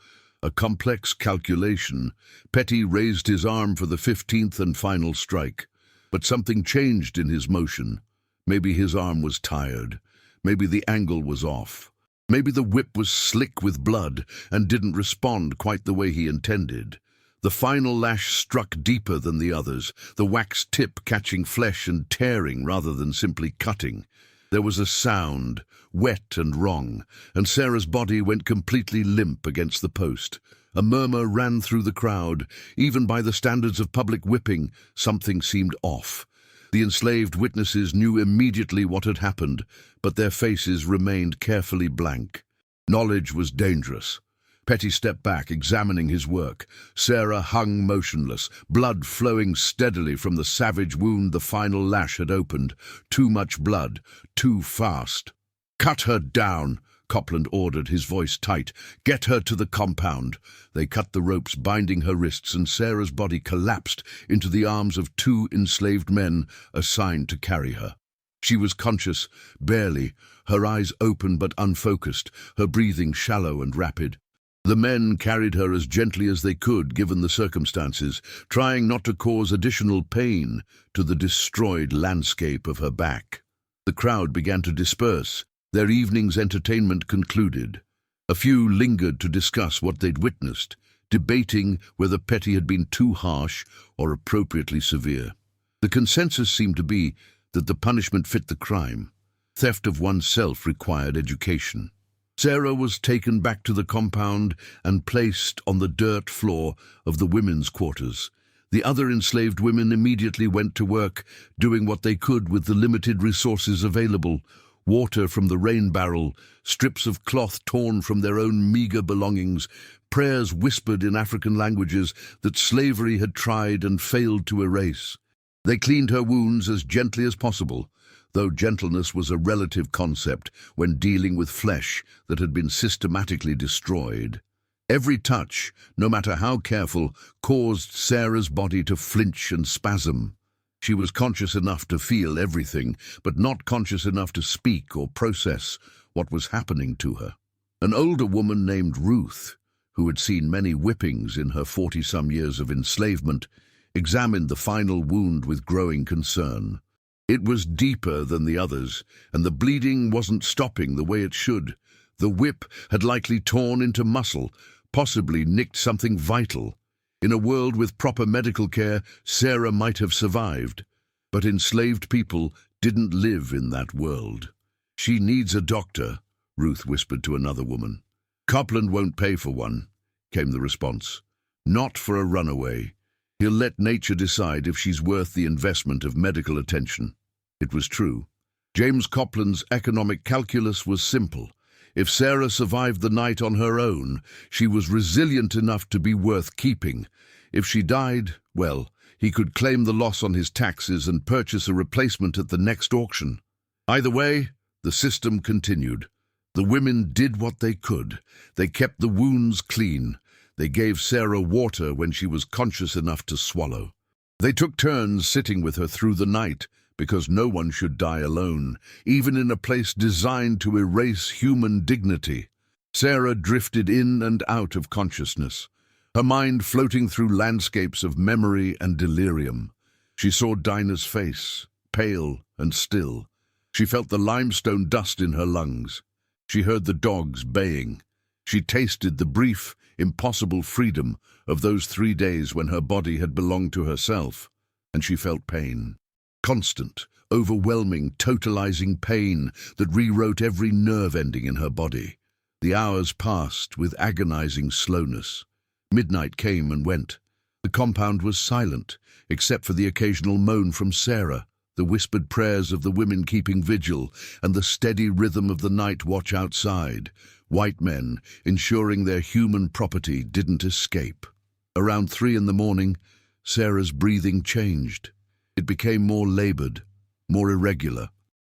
S1: A complex calculation. Petty raised his arm for the 15th and final strike. But something changed in his motion. Maybe his arm was tired. Maybe the angle was off. Maybe the whip was slick with blood and didn't respond quite the way he intended. The final lash struck deeper than the others, the wax tip catching flesh and tearing rather than simply cutting. There was a sound, wet and wrong, and Sarah's body went completely limp against the post. A murmur ran through the crowd. Even by the standards of public whipping, something seemed off. The enslaved witnesses knew immediately what had happened, but their faces remained carefully blank. Knowledge was dangerous. Petty stepped back, examining his work. Sarah hung motionless, blood flowing steadily from the savage wound the final lash had opened. Too much blood, too fast. "Cut her down," Copland ordered, his voice tight. "Get her to the compound." They cut the ropes binding her wrists, and Sarah's body collapsed into the arms of 2 enslaved men assigned to carry her. She was conscious, barely, her eyes open but unfocused, her breathing shallow and rapid. The men carried her as gently as they could, given the circumstances, trying not to cause additional pain to the destroyed landscape of her back. The crowd began to disperse. Their evening's entertainment concluded. A few lingered to discuss what they'd witnessed, debating whether Petty had been too harsh or appropriately severe. The consensus seemed to be that the punishment fit the crime. Theft of oneself required education. Sarah was taken back to the compound and placed on the dirt floor of the women's quarters. The other enslaved women immediately went to work, doing what they could with the limited resources available: water from the rain barrel, strips of cloth torn from their own meager belongings, prayers whispered in African languages that slavery had tried and failed to erase. They cleaned her wounds as gently as possible, though gentleness was a relative concept when dealing with flesh that had been systematically destroyed. Every touch, no matter how careful, caused Sarah's body to flinch and spasm. She was conscious enough to feel everything, but not conscious enough to speak or process what was happening to her. An older woman named Ruth, who had seen many whippings in her 40-some years of enslavement, examined the final wound with growing concern. It was deeper than the others, and the bleeding wasn't stopping the way it should. The whip had likely torn into muscle, possibly nicked something vital. In a world with proper medical care, Sarah might have survived. But enslaved people didn't live in that world. "She needs a doctor," Ruth whispered to another woman. "Copland won't pay for one," came the response. "Not for a runaway. He'll let nature decide if she's worth the investment of medical attention." It was true. James Copland's economic calculus was simple. If Sarah survived the night on her own, she was resilient enough to be worth keeping. If she died, well, he could claim the loss on his taxes and purchase a replacement at the next auction. Either way, the system continued. The women did what they could. They kept the wounds clean. They gave Sarah water when she was conscious enough to swallow. They took turns sitting with her through the night, because no one should die alone, even in a place designed to erase human dignity. Sarah drifted in and out of consciousness, her mind floating through landscapes of memory and delirium. She saw Dinah's face, pale and still. She felt the limestone dust in her lungs. She heard the dogs baying. She tasted the brief, impossible freedom of those 3 days when her body had belonged to herself, and she felt pain. Constant, overwhelming, totalizing pain that rewrote every nerve ending in her body. The hours passed with agonizing slowness. Midnight came and went. The compound was silent, except for the occasional moan from Sarah, the whispered prayers of the women keeping vigil, and the steady rhythm of the night watch outside, white men ensuring their human property didn't escape. Around 3 in the morning, Sarah's breathing changed. It became more labored, more irregular.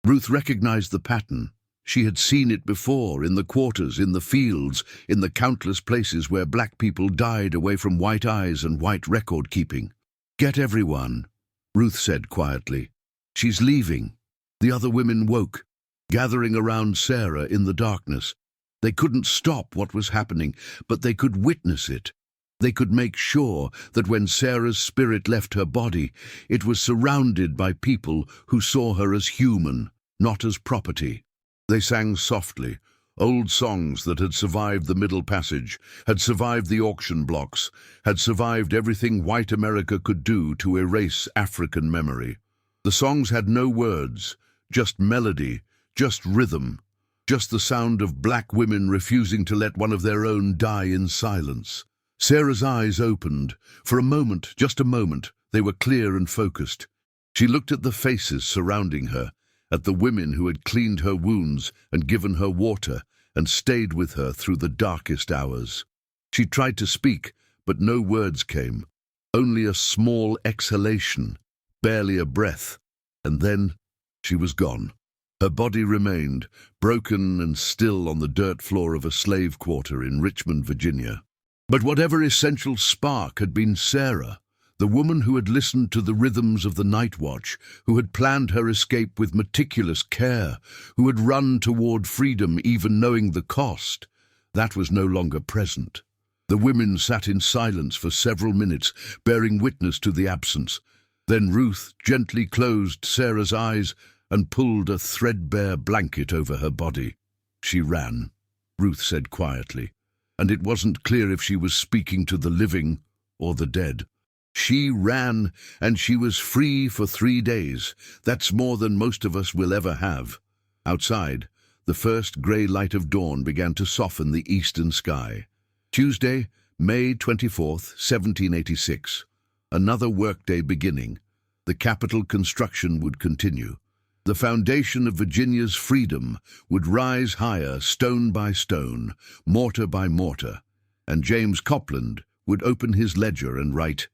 S1: Ruth recognized the pattern. She had seen it before, in the quarters, in the fields, in the countless places where black people died away from white eyes and white record-keeping. "Get everyone," Ruth said quietly. "She's leaving." The other women woke, gathering around Sarah in the darkness. They couldn't stop what was happening, but they could witness it. They could make sure that when Sarah's spirit left her body, it was surrounded by people who saw her as human, not as property. They sang softly, old songs that had survived the Middle Passage, had survived the auction blocks, had survived everything white America could do to erase African memory. The songs had no words, just melody, just rhythm, just the sound of black women refusing to let one of their own die in silence. Sarah's eyes opened. For a moment, just a moment, they were clear and focused. She looked at the faces surrounding her, at the women who had cleaned her wounds and given her water and stayed with her through the darkest hours. She tried to speak, but no words came, only a small exhalation, barely a breath, and then she was gone. Her body remained, broken and still on the dirt floor of a slave quarter in Richmond, Virginia. But whatever essential spark had been Sarah, the woman who had listened to the rhythms of the night watch, who had planned her escape with meticulous care, who had run toward freedom even knowing the cost, that was no longer present. The women sat in silence for several minutes, bearing witness to the absence. Then Ruth gently closed Sarah's eyes and pulled a threadbare blanket over her body. "She ran," Ruth said quietly, and it wasn't clear if she was speaking to the living or the dead. She ran, and she was free for 3 days. That's more than most of us will ever have. Outside, the first grey light of dawn began to soften the eastern sky. Tuesday, May 24th, 1786. Another workday beginning. The Capitol construction would continue. The foundation of Virginia's freedom would rise higher, stone by stone, mortar by mortar, and James Copland would open his ledger and write,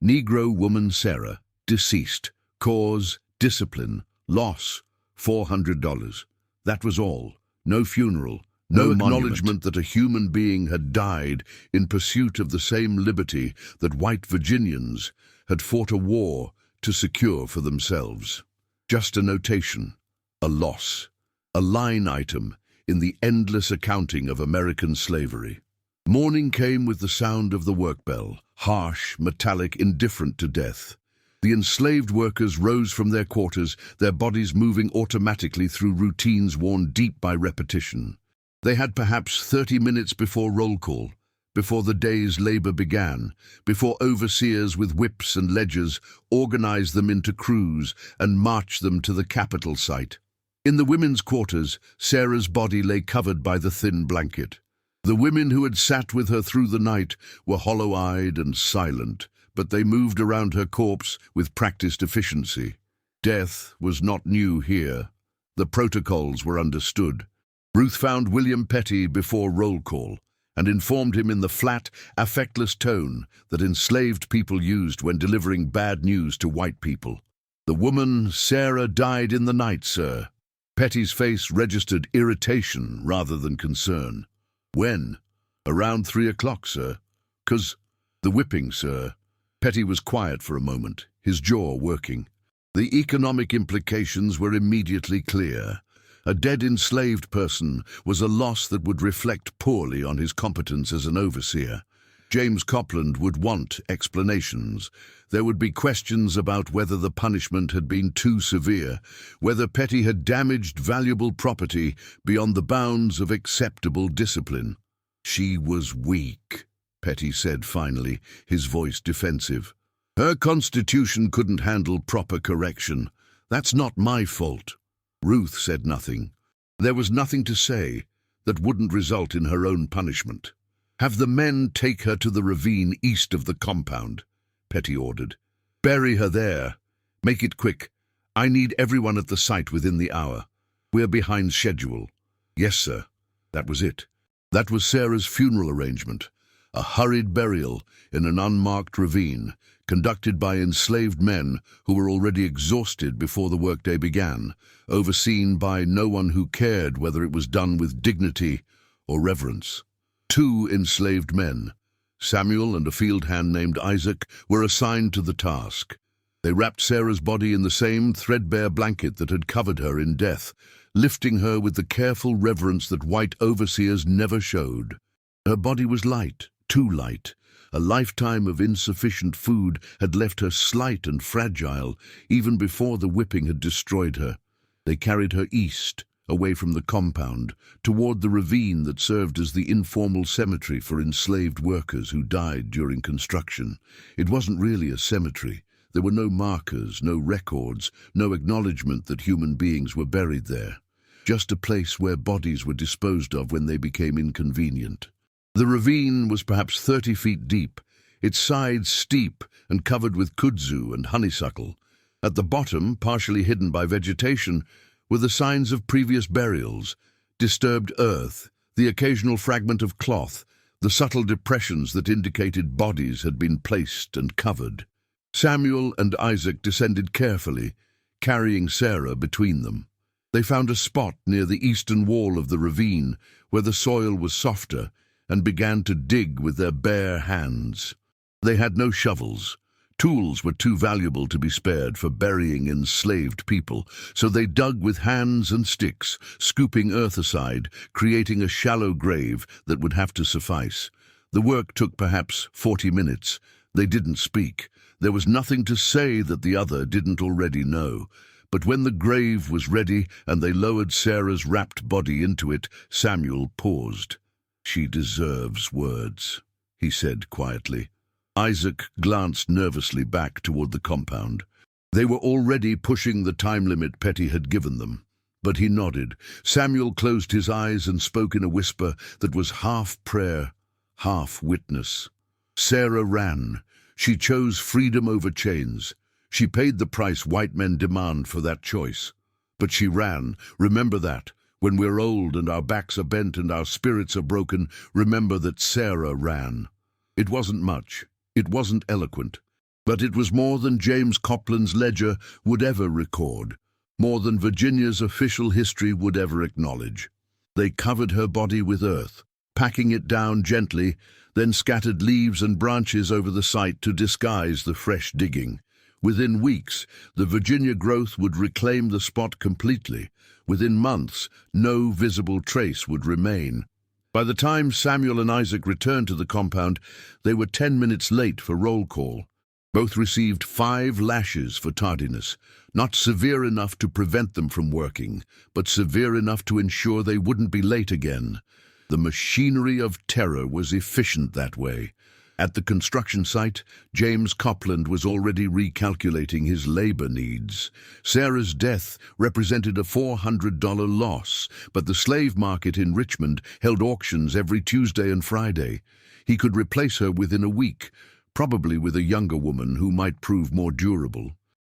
S1: "Negro woman Sarah, deceased, cause, discipline, loss, $400. That was all. No funeral, no acknowledgement that a human being had died in pursuit of the same liberty that white Virginians had fought a war to secure for themselves. Just a notation, a loss, a line item in the endless accounting of American slavery. Morning came with the sound of the work bell, harsh, metallic, indifferent to death. The enslaved workers rose from their quarters, their bodies moving automatically through routines worn deep by repetition. They had perhaps 30 minutes before roll call, before the day's labor began, before overseers with whips and ledgers organized them into crews and marched them to the Capitol site. In the women's quarters, Sarah's body lay covered by the thin blanket. The women who had sat with her through the night were hollow-eyed and silent, but they moved around her corpse with practiced efficiency. Death was not new here. The protocols were understood. Ruth found William Petty before roll call and informed him in the flat, affectless tone that enslaved people used when delivering bad news to white people. "The woman, Sarah, died in the night, sir." Petty's face registered irritation rather than concern. "When?" "Around 3 o'clock, sir." "'Cause the whipping, sir." Petty was quiet for a moment, his jaw working. The economic implications were immediately clear. A dead enslaved person was a loss that would reflect poorly on his competence as an overseer. James Copland would want explanations. There would be questions about whether the punishment had been too severe, whether Petty had damaged valuable property beyond the bounds of acceptable discipline. "She was weak," Petty said finally, his voice defensive. "Her constitution couldn't handle proper correction. That's not my fault." Ruth said nothing. There was nothing to say that wouldn't result in her own punishment. "Have the men take her to the ravine east of the compound," Petty ordered. "Bury her there. Make it quick. I need everyone at the site within the hour. We're behind schedule." "Yes, sir." That was it. That was Sarah's funeral arrangement. A hurried burial in an unmarked ravine, conducted by enslaved men who were already exhausted before the workday began, overseen by no one who cared whether it was done with dignity or reverence. 2 enslaved men, Samuel and a field hand named Isaac, were assigned to the task. They wrapped Sarah's body in the same threadbare blanket that had covered her in death, lifting her with the careful reverence that white overseers never showed. Her body was light, too light. A lifetime of insufficient food had left her slight and fragile, even before the whipping had destroyed her. They carried her east, away from the compound, toward the ravine that served as the informal cemetery for enslaved workers who died during construction. It wasn't really a cemetery. There were no markers, no records, no acknowledgement that human beings were buried there. Just a place where bodies were disposed of when they became inconvenient. The ravine was perhaps 30 feet deep, its sides steep and covered with kudzu and honeysuckle. At the bottom, partially hidden by vegetation, were the signs of previous burials, disturbed earth, the occasional fragment of cloth, the subtle depressions that indicated bodies had been placed and covered. Samuel and Isaac descended carefully, carrying Sarah between them. They found a spot near the eastern wall of the ravine where the soil was softer and began to dig with their bare hands. They had no shovels. Tools were too valuable to be spared for burying enslaved people, so they dug with hands and sticks, scooping earth aside, creating a shallow grave that would have to suffice. The work took perhaps 40 minutes. They didn't speak. There was nothing to say that the other didn't already know. But when the grave was ready and they lowered Sarah's wrapped body into it, Samuel paused. "She deserves words," he said quietly. Isaac glanced nervously back toward the compound. They were already pushing the time limit Petty had given them. But he nodded. Samuel closed his eyes and spoke in a whisper that was half prayer, half witness. Sarah ran. She chose freedom over chains. She paid the price white men demand for that choice. But she ran. Remember that. When we're old and our backs are bent and our spirits are broken, remember that Sarah ran. It wasn't much. It wasn't eloquent. But it was more than James Copland's ledger would ever record, more than Virginia's official history would ever acknowledge. They covered her body with earth, packing it down gently, then scattered leaves and branches over the site to disguise the fresh digging. Within weeks, the Virginia growth would reclaim the spot completely. Within months, no visible trace would remain. By the time Samuel and Isaac returned to the compound, they were 10 minutes late for roll call. Both received 5 lashes for tardiness, not severe enough to prevent them from working, but severe enough to ensure they wouldn't be late again. The machinery of terror was efficient that way. At the construction site, James Copland was already recalculating his labor needs. Sarah's death represented a $400 loss, but the slave market in Richmond held auctions every Tuesday and Friday. He could replace her within a week, probably with a younger woman who might prove more durable.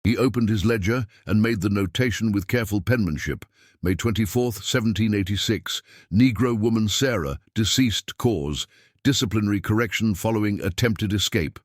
S1: He opened his ledger and made the notation with careful penmanship. May 24th, 1786, Negro woman Sarah, deceased cause, disciplinary correction following attempted escape.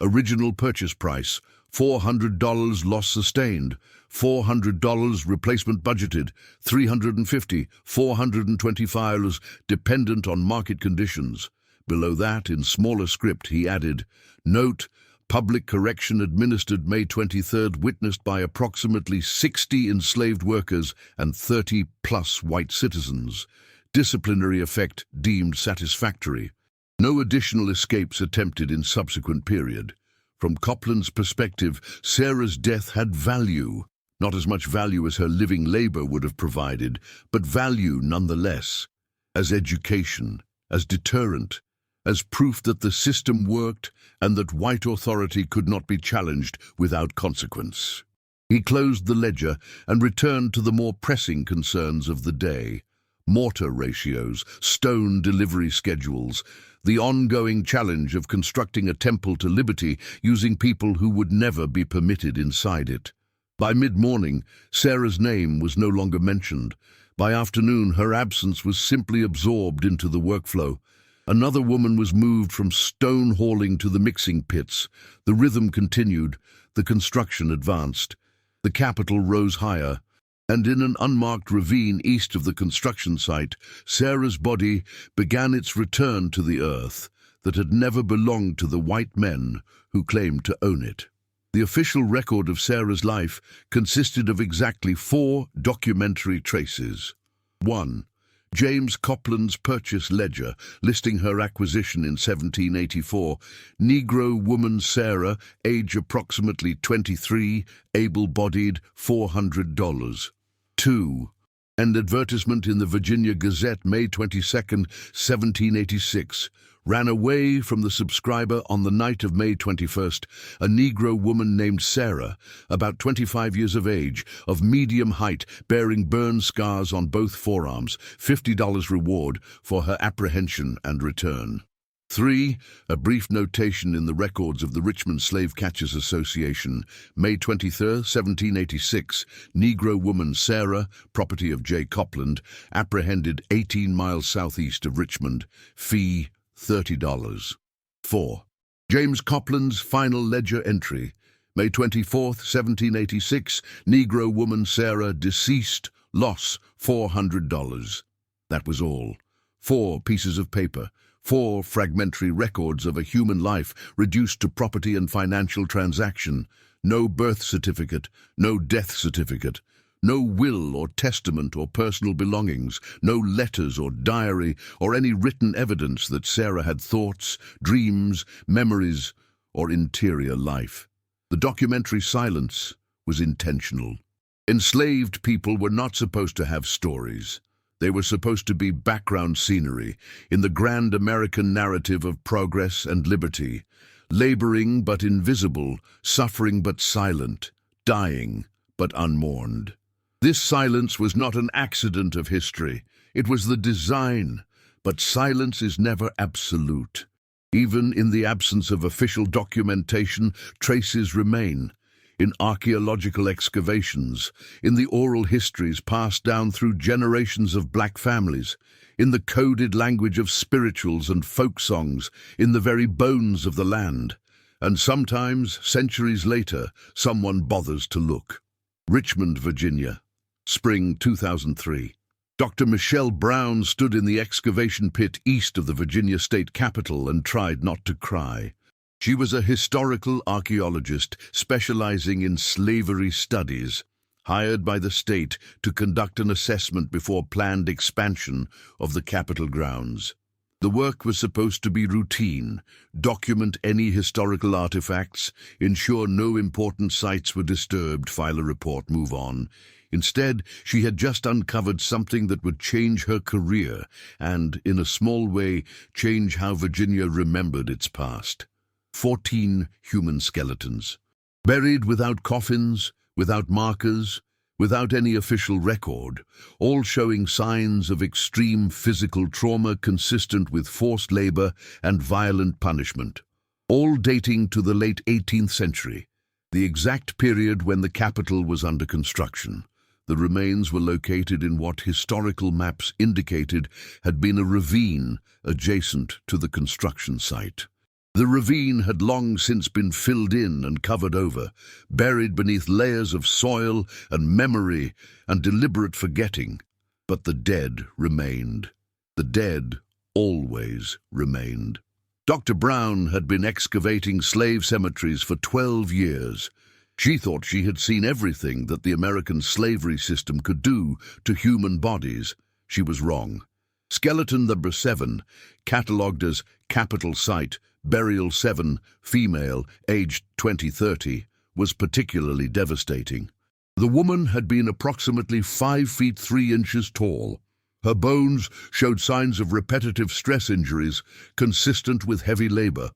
S1: Original purchase price, $400 loss sustained, $400 replacement budgeted, $350, $425 dependent on market conditions. Below that, in smaller script, he added, note, public correction administered May 23rd witnessed by approximately 60 enslaved workers and 30+ white citizens. Disciplinary effect deemed satisfactory. No additional escapes attempted in subsequent period. From Copland's perspective, Sarah's death had value. Not as much value as her living labor would have provided, but value nonetheless. As education, as deterrent, as proof that the system worked and that white authority could not be challenged without consequence. He closed the ledger and returned to the more pressing concerns of the day. Mortar ratios, stone delivery schedules, the ongoing challenge of constructing a temple to liberty using people who would never be permitted inside it. By mid-morning, Sarah's name was no longer mentioned. By afternoon, her absence was simply absorbed into the workflow. Another woman was moved from stone hauling to the mixing pits. The rhythm continued. The construction advanced. The capital rose higher. And in an unmarked ravine east of the construction site, Sarah's body began its return to the earth that had never belonged to the white men who claimed to own it. The official record of Sarah's life consisted of exactly 4 documentary traces. 1. James Copland's purchase ledger, listing her acquisition in 1784, Negro woman Sarah, age approximately 23, able-bodied, $400. 2. An advertisement in the Virginia Gazette, May 22, 1786, ran away from the subscriber on the night of May 21st, a Negro woman named Sarah, about 25 years of age, of medium height, bearing burn scars on both forearms, $50 reward for her apprehension and return. 3. A brief notation in the records of the Richmond Slave Catchers Association, May 23, 1786, Negro woman Sarah, property of J. Copland, apprehended 18 miles southeast of Richmond, fee $30. 4. James Copland's final ledger entry, May 24, 1786, Negro woman Sarah, deceased, loss $400. That was all. 4 pieces of paper, 4 fragmentary records of a human life reduced to property and financial transaction. No birth certificate, no death certificate, no will or testament or personal belongings, no letters or diary or any written evidence that Sarah had thoughts, dreams, memories, or interior life. The documentary silence was intentional. Enslaved people were not supposed to have stories. They were supposed to be background scenery in the grand American narrative of progress and liberty, laboring but invisible, suffering but silent, dying but unmourned. This silence was not an accident of history. It was the design, but silence is never absolute. Even in the absence of official documentation, traces remain. In archaeological excavations, in the oral histories passed down through generations of black families, in the coded language of spirituals and folk songs, in the very bones of the land. And sometimes, centuries later, someone bothers to look. Richmond, Virginia, spring 2003. Dr. Michelle Brown stood in the excavation pit east of the Virginia state capitol and tried not to cry. She was a historical archaeologist specializing in slavery studies, hired by the state to conduct an assessment before planned expansion of the Capitol grounds. The work was supposed to be routine, document any historical artifacts, ensure no important sites were disturbed, file a report, move on. Instead, she had just uncovered something that would change her career and, in a small way, change how Virginia remembered its past. 14 human skeletons, buried without coffins, without markers, without any official record, all showing signs of extreme physical trauma consistent with forced labor and violent punishment, all dating to the late 18th century, the exact period when the Capitol was under construction. The remains were located in what historical maps indicated had been a ravine adjacent to the construction site. The ravine had long since been filled in and covered over, buried beneath layers of soil and memory and deliberate forgetting. But the dead remained. The dead always remained. Dr. Brown had been excavating slave cemeteries for 12 years. She thought she had seen everything that the American slavery system could do to human bodies. She was wrong. Skeleton number 7, catalogued as Capitol Site, Burial 7, female, aged 20-30, was particularly devastating. The woman had been approximately 5 feet 3 inches tall. Her bones showed signs of repetitive stress injuries consistent with heavy labor,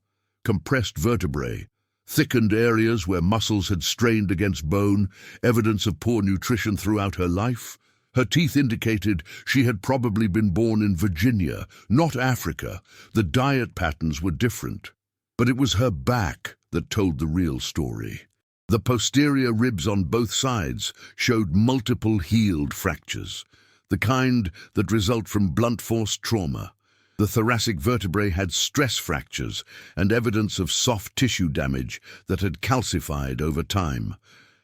S1: compressed vertebrae, thickened areas where muscles had strained against bone, evidence of poor nutrition throughout her life. Her teeth indicated she had probably been born in Virginia, not Africa. The diet patterns were different. But it was her back that told the real story. The posterior ribs on both sides showed multiple healed fractures, the kind that result from blunt force trauma. The thoracic vertebrae had stress fractures and evidence of soft tissue damage that had calcified over time.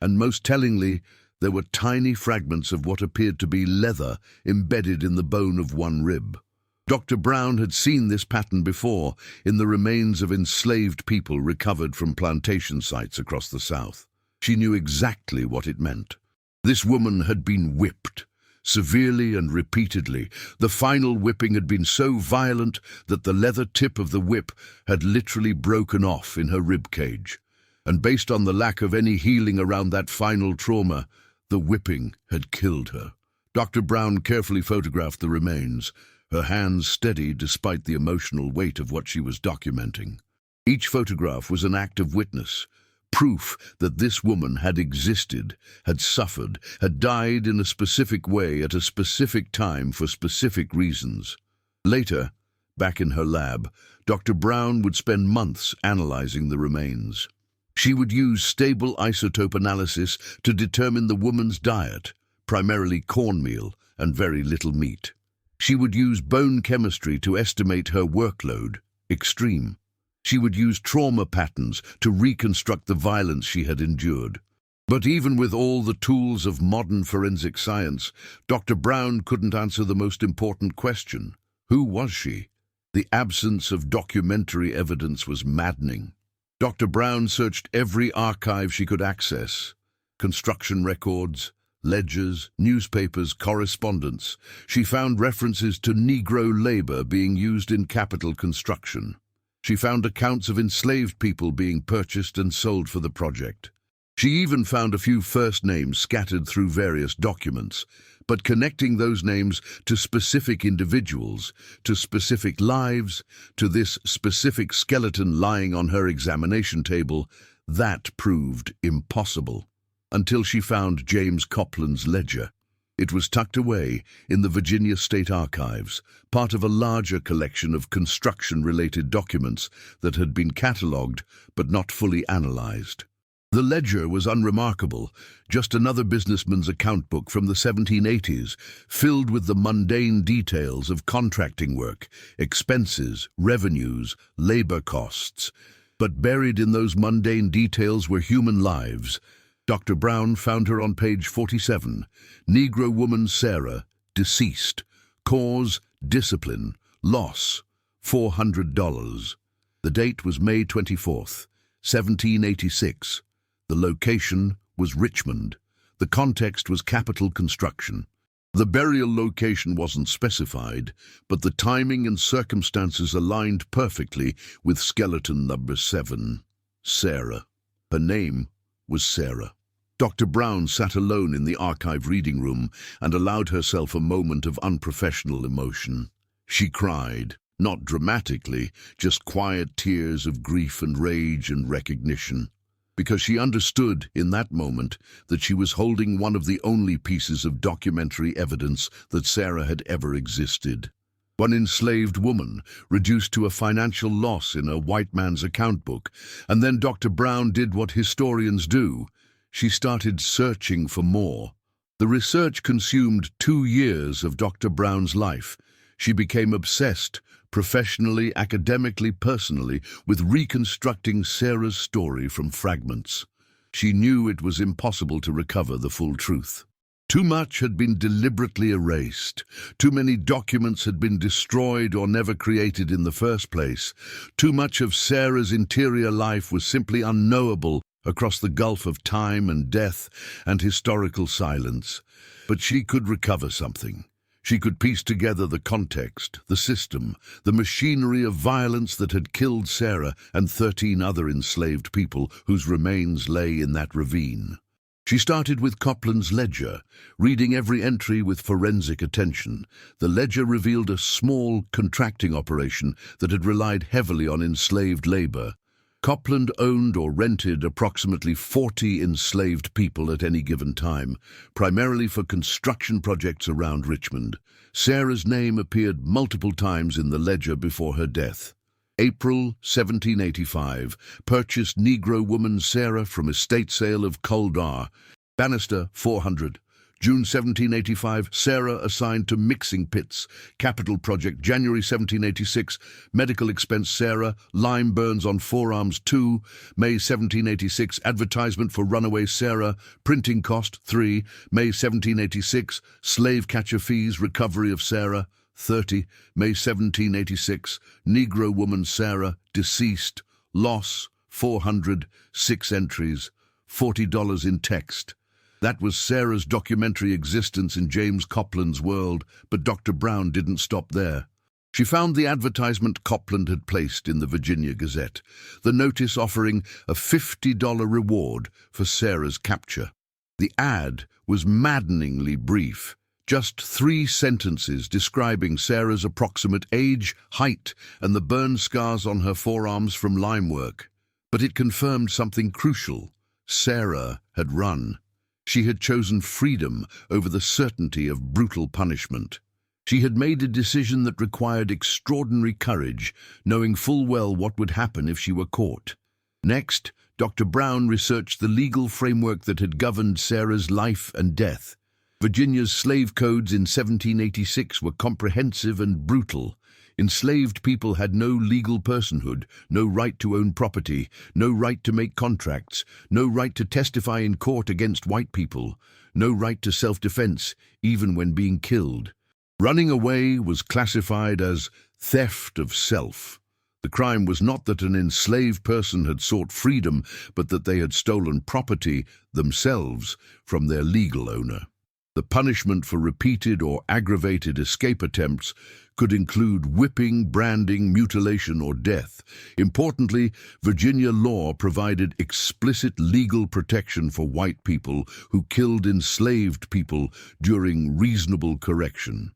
S1: And most tellingly, there were tiny fragments of what appeared to be leather embedded in the bone of one rib. Dr. Brown had seen this pattern before in the remains of enslaved people recovered from plantation sites across the South. She knew exactly what it meant. This woman had been whipped, severely and repeatedly. The final whipping had been so violent that the leather tip of the whip had literally broken off in her rib cage. And based on the lack of any healing around that final trauma, the whipping had killed her. Dr. Brown carefully photographed the remains, her hands steady despite the emotional weight of what she was documenting. Each photograph was an act of witness, proof that this woman had existed, had suffered, had died in a specific way at a specific time for specific reasons. Later, back in her lab, Dr. Brown would spend months analyzing the remains. She would use stable isotope analysis to determine the woman's diet, primarily cornmeal and very little meat. She would use bone chemistry to estimate her workload, extreme. She would use trauma patterns to reconstruct the violence she had endured. But even with all the tools of modern forensic science, Dr. Brown couldn't answer the most important question. Who was she? The absence of documentary evidence was maddening. Dr. Brown searched every archive she could access. Construction records, ledgers, newspapers, correspondence. She found references to Negro labor being used in Capitol construction. She found accounts of enslaved people being purchased and sold for the project. She even found a few first names scattered through various documents, but connecting those names to specific individuals, to specific lives, to this specific skeleton lying on her examination table, that proved impossible. Until she found James Copland's ledger. It was tucked away in the Virginia State Archives, part of a larger collection of construction-related documents that had been catalogued but not fully analyzed. The ledger was unremarkable, just another businessman's account book from the 1780s, filled with the mundane details of contracting work, expenses, revenues, labor costs. But buried in those mundane details were human lives. Dr. Brown found her on page 47. Negro woman Sarah, deceased. Cause, discipline. Loss, $400. The date was May 24th, 1786. The location was Richmond. The context was capital construction. The burial location wasn't specified, but the timing and circumstances aligned perfectly with skeleton number 7, Sarah. Her name was Sarah. Dr. Brown sat alone in the archive reading room and allowed herself a moment of unprofessional emotion. She cried, not dramatically, just quiet tears of grief and rage and recognition, because she understood in that moment that she was holding one of the only pieces of documentary evidence that Sarah had ever existed. One enslaved woman, reduced to a financial loss in a white man's account book, and then Dr. Brown did what historians do. She started searching for more. The research consumed 2 years of Dr. Brown's life. She became obsessed, professionally, academically, personally, with reconstructing Sarah's story from fragments. She knew it was impossible to recover the full truth. Too much had been deliberately erased. Too many documents had been destroyed or never created in the first place. Too much of Sarah's interior life was simply unknowable across the gulf of time and death and historical silence. But she could recover something. She could piece together the context, the system, the machinery of violence that had killed Sarah and 13 other enslaved people whose remains lay in that ravine. She started with Copland's ledger, reading every entry with forensic attention. The ledger revealed a small contracting operation that had relied heavily on enslaved labor. Copland owned or rented approximately 40 enslaved people at any given time, primarily for construction projects around Richmond. Sarah's name appeared multiple times in the ledger before her death. April 1785, purchased Negro woman Sarah from estate sale of Coldar. Bannister, 400. June 1785, Sarah assigned to mixing pits. Capital project, January 1786, medical expense Sarah, lime burns on forearms 2. May 1786, advertisement for runaway Sarah, printing cost 3. May 1786, slave catcher fees, recovery of Sarah 30. May 1786, Negro woman Sarah, deceased, loss 400, 6 entries, $40 in text. That was Sarah's documentary existence in James Copland's world, but Dr. Brown didn't stop there. She found the advertisement Copland had placed in the Virginia Gazette, the notice offering a $50 reward for Sarah's capture. The ad was maddeningly brief, just 3 sentences describing Sarah's approximate age, height, and the burn scars on her forearms from lime work. But it confirmed something crucial. Sarah had run. She had chosen freedom over the certainty of brutal punishment. She had made a decision that required extraordinary courage, knowing full well what would happen if she were caught. Next, Dr. Brown researched the legal framework that had governed Sarah's life and death. Virginia's slave codes in 1786 were comprehensive and brutal. Enslaved people had no legal personhood, no right to own property, no right to make contracts, no right to testify in court against white people, no right to self-defense, even when being killed. Running away was classified as theft of self. The crime was not that an enslaved person had sought freedom, but that they had stolen property, themselves, from their legal owner. The punishment for repeated or aggravated escape attempts could include whipping, branding, mutilation, or death. Importantly, Virginia law provided explicit legal protection for white people who killed enslaved people during reasonable correction.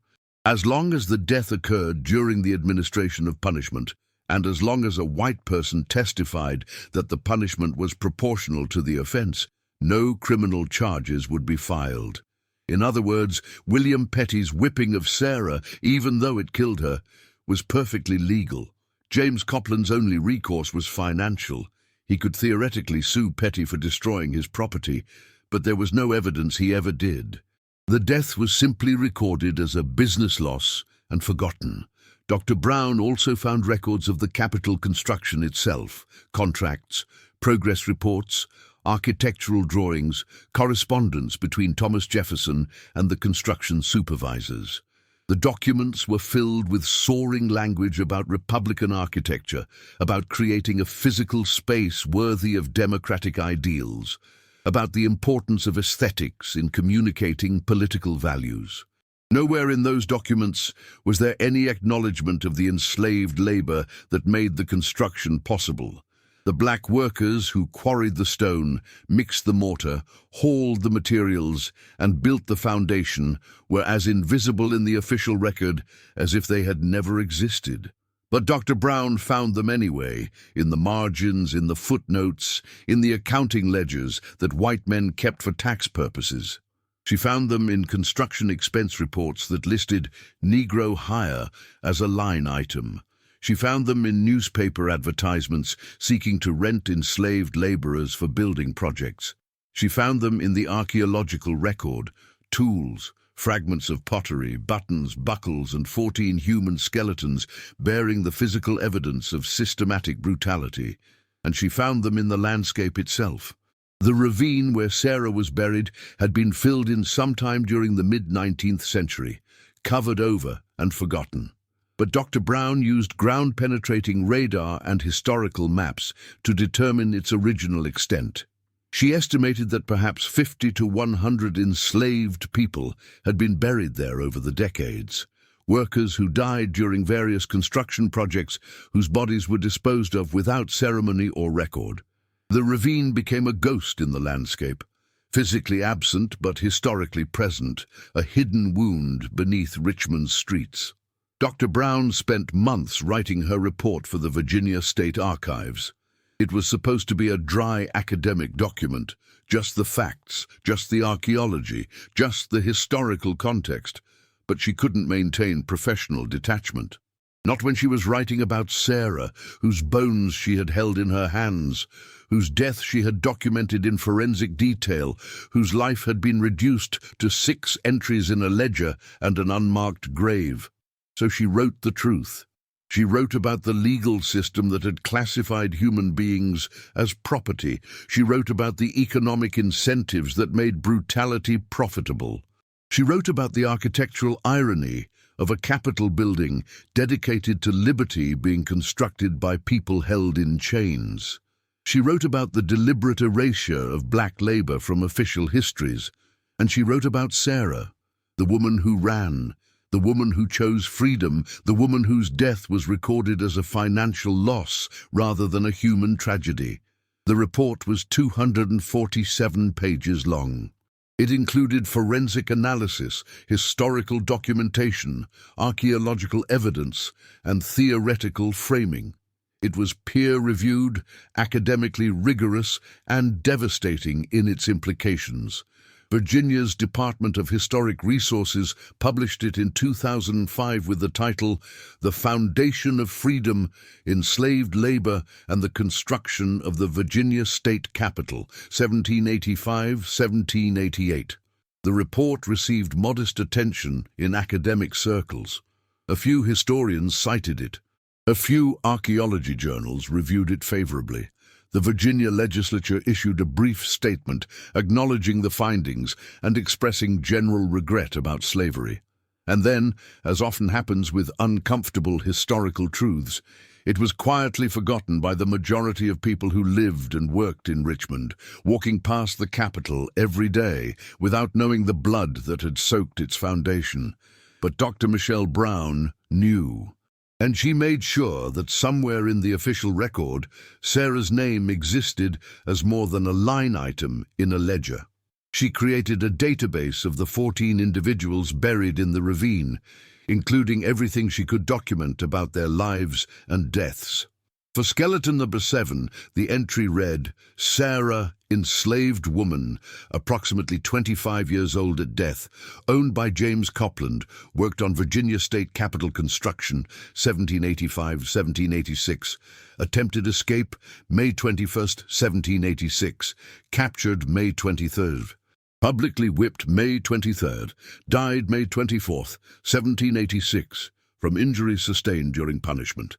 S1: As long as the death occurred during the administration of punishment, and as long as a white person testified that the punishment was proportional to the offense, no criminal charges would be filed. In other words, William Petty's whipping of Sarah, even though it killed her, was perfectly legal. James Copland's only recourse was financial. He could theoretically sue Petty for destroying his property, but there was no evidence he ever did. The death was simply recorded as a business loss and forgotten. Dr. Brown also found records of the Capitol construction itself, contracts, progress reports, architectural drawings, correspondence between Thomas Jefferson and the construction supervisors. The documents were filled with soaring language about Republican architecture, about creating a physical space worthy of democratic ideals, about the importance of aesthetics in communicating political values. Nowhere in those documents was there any acknowledgement of the enslaved labor that made the construction possible. The black workers who quarried the stone, mixed the mortar, hauled the materials, and built the foundation were as invisible in the official record as if they had never existed. But Dr. Brown found them anyway, in the margins, in the footnotes, in the accounting ledgers that white men kept for tax purposes. She found them in construction expense reports that listed Negro hire as a line item. She found them in newspaper advertisements seeking to rent enslaved laborers for building projects. She found them in the archaeological record, tools, fragments of pottery, buttons, buckles, and 14 human skeletons bearing the physical evidence of systematic brutality. And she found them in the landscape itself. The ravine where Sarah was buried had been filled in sometime during the mid-19th century, covered over and forgotten. But Dr. Brown used ground-penetrating radar and historical maps to determine its original extent. She estimated that perhaps 50 to 100 enslaved people had been buried there over the decades, workers who died during various construction projects whose bodies were disposed of without ceremony or record. The ravine became a ghost in the landscape, physically absent but historically present, a hidden wound beneath Richmond's streets. Dr. Brown spent months writing her report for the Virginia State Archives. It was supposed to be a dry academic document, just the facts, just the archaeology, just the historical context, but she couldn't maintain professional detachment. Not when she was writing about Sarah, whose bones she had held in her hands, whose death she had documented in forensic detail, whose life had been reduced to 6 entries in a ledger and an unmarked grave. So she wrote the truth. She wrote about the legal system that had classified human beings as property. She wrote about the economic incentives that made brutality profitable. She wrote about the architectural irony of a Capitol building dedicated to liberty being constructed by people held in chains. She wrote about the deliberate erasure of black labor from official histories. And she wrote about Sarah, the woman who ran, the woman who chose freedom, the woman whose death was recorded as a financial loss rather than a human tragedy. The report was 247 pages long. It included forensic analysis, historical documentation, archaeological evidence, and theoretical framing. It was peer-reviewed, academically rigorous, and devastating in its implications. Virginia's Department of Historic Resources published it in 2005 with the title The Foundation of Freedom, Enslaved Labor and the Construction of the Virginia State Capitol, 1785-1788. The report received modest attention in academic circles. A few historians cited it. A few archaeology journals reviewed it favorably. The Virginia legislature issued a brief statement acknowledging the findings and expressing general regret about slavery. And then, as often happens with uncomfortable historical truths, it was quietly forgotten by the majority of people who lived and worked in Richmond, walking past the Capitol every day without knowing the blood that had soaked its foundation. But Dr. Michelle Brown knew. And she made sure that somewhere in the official record, Sarah's name existed as more than a line item in a ledger. She created a database of the 14 individuals buried in the ravine, including everything she could document about their lives and deaths. For skeleton number 7, the entry read, Sarah enslaved woman, approximately 25 years old at death, owned by James Copland, worked on Virginia state capitol construction, 1785-1786, attempted escape, May 21st, 1786, captured May 23rd. Publicly whipped May 23rd, died May 24th, 1786, from injuries sustained during punishment.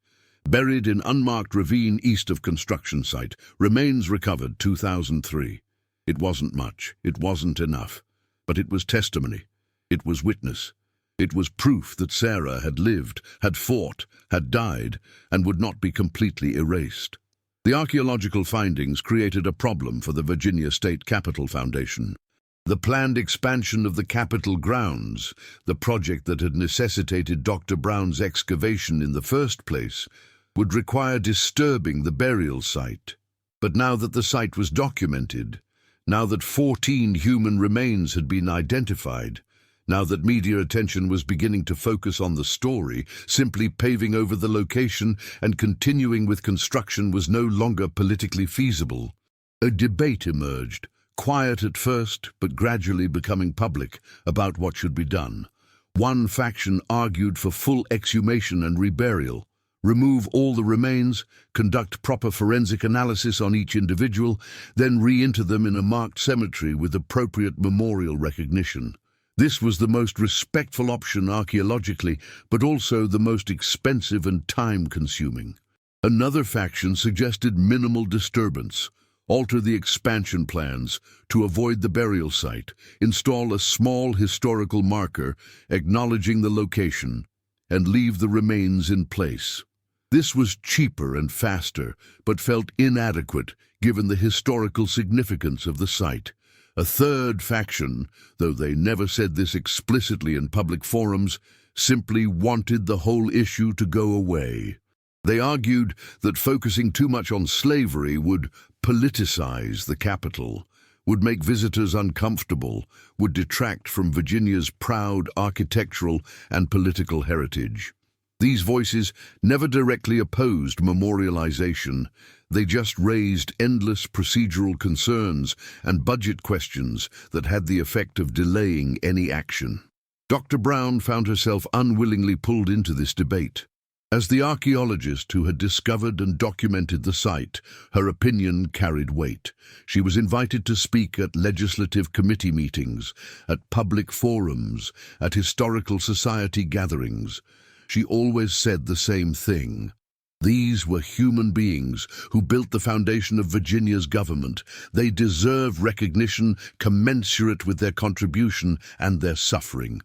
S1: Buried in unmarked ravine east of construction site, remains recovered 2003. It wasn't much, it wasn't enough, but it was testimony, it was witness. It was proof that Sarah had lived, had fought, had died, and would not be completely erased. The archaeological findings created a problem for the Virginia State Capitol Foundation. The planned expansion of the Capitol grounds, the project that had necessitated Dr. Brown's excavation in the first place, would require disturbing the burial site. But now that the site was documented, now that 14 human remains had been identified, now that media attention was beginning to focus on the story, simply paving over the location and continuing with construction was no longer politically feasible. A debate emerged, quiet at first, but gradually becoming public, about what should be done. One faction argued for full exhumation and reburial. Remove all the remains, conduct proper forensic analysis on each individual, then reinter them in a marked cemetery with appropriate memorial recognition. This was the most respectful option archaeologically, but also the most expensive and time-consuming. Another faction suggested minimal disturbance. Alter the expansion plans to avoid the burial site, install a small historical marker acknowledging the location, and leave the remains in place. This was cheaper and faster, but felt inadequate given the historical significance of the site. A third faction, though they never said this explicitly in public forums, simply wanted the whole issue to go away. They argued that focusing too much on slavery would politicize the Capitol, would make visitors uncomfortable, would detract from Virginia's proud architectural and political heritage. These voices never directly opposed memorialization. They just raised endless procedural concerns and budget questions that had the effect of delaying any action. Dr. Brown found herself unwillingly pulled into this debate. As the archaeologist who had discovered and documented the site, her opinion carried weight. She was invited to speak at legislative committee meetings, at public forums, at historical society gatherings. She always said the same thing. These were human beings who built the foundation of Virginia's government. They deserve recognition commensurate with their contribution and their suffering.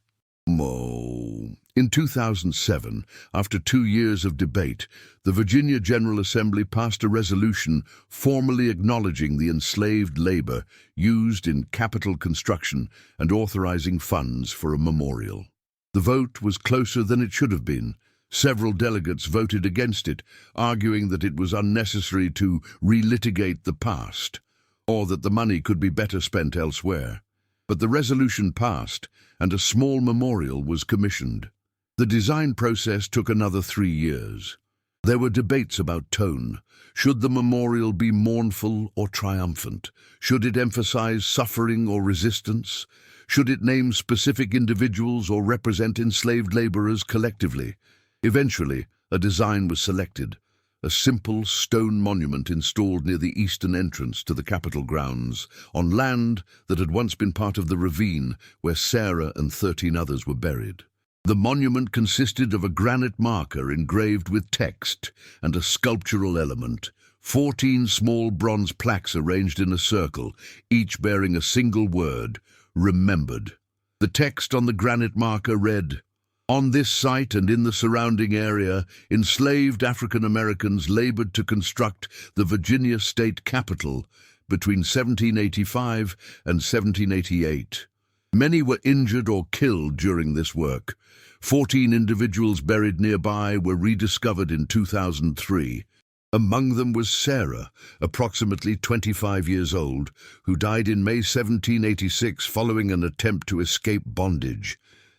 S1: In 2007, after 2 years of debate, the Virginia General Assembly passed a resolution formally acknowledging the enslaved labor used in Capitol construction and authorizing funds for a memorial. The vote was closer than it should have been. Several delegates voted against it, arguing that it was unnecessary to relitigate the past, or that the money could be better spent elsewhere. But the resolution passed, and a small memorial was commissioned. The design process took another 3 years. There were debates about tone. Should the memorial be mournful or triumphant? Should it emphasize suffering or resistance? Should it name specific individuals or represent enslaved laborers collectively? Eventually, a design was selected, a simple stone monument installed near the eastern entrance to the Capitol grounds, on land that had once been part of the ravine where Sarah and 13 others were buried. The monument consisted of a granite marker engraved with text and a sculptural element, 14 small bronze plaques arranged in a circle, each bearing a single word, remembered. The text on the granite marker read, "On this site and in the surrounding area, enslaved African Americans labored to construct the Virginia State Capitol between 1785 and 1788. Many were injured or killed during this work. 14 individuals buried nearby were rediscovered in 2003. Among them was Sarah, approximately 25 years old, who died in May 1786 following an attempt to escape bondage.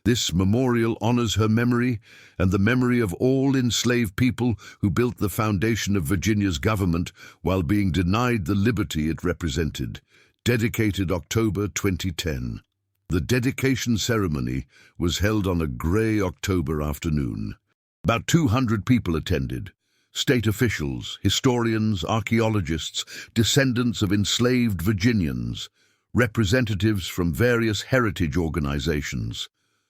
S1: This memorial honors her memory and the memory of all enslaved people who built the foundation of Virginia's government while being denied the liberty it represented. Dedicated October 2010. The dedication ceremony was held on a grey October afternoon. About 200 people attended. State officials, historians, archaeologists, descendants of enslaved Virginians, representatives from various heritage organizations.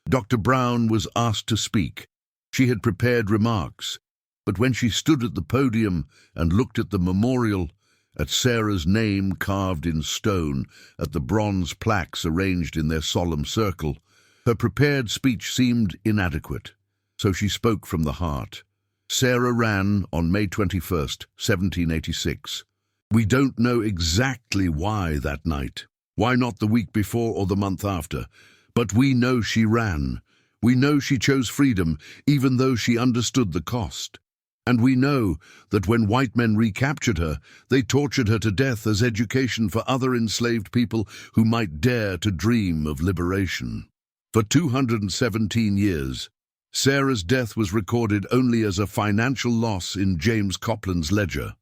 S1: Dr. Brown was asked to speak. She had prepared remarks, but when she stood at the podium and looked at the memorial, at Sarah's name carved in stone, at the bronze plaques arranged in their solemn circle, her prepared speech seemed inadequate, so she spoke from the heart. Sarah ran on May 21st, 1786. We don't know exactly why that night, why not the week before or the month after, but we know she ran. We know she chose freedom, even though she understood the cost. And we know that when white men recaptured her, they tortured her to death as education for other enslaved people who might dare to dream of liberation. For 217 years, Sarah's death was recorded only as a financial loss in James Copland's ledger.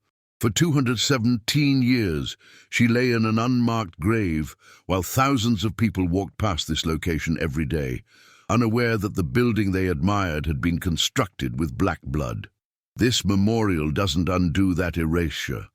S1: For 217 years, she lay in an unmarked grave while thousands of people walked past this location every day, unaware that the building they admired had been constructed with black blood. This memorial doesn't undo that erasure.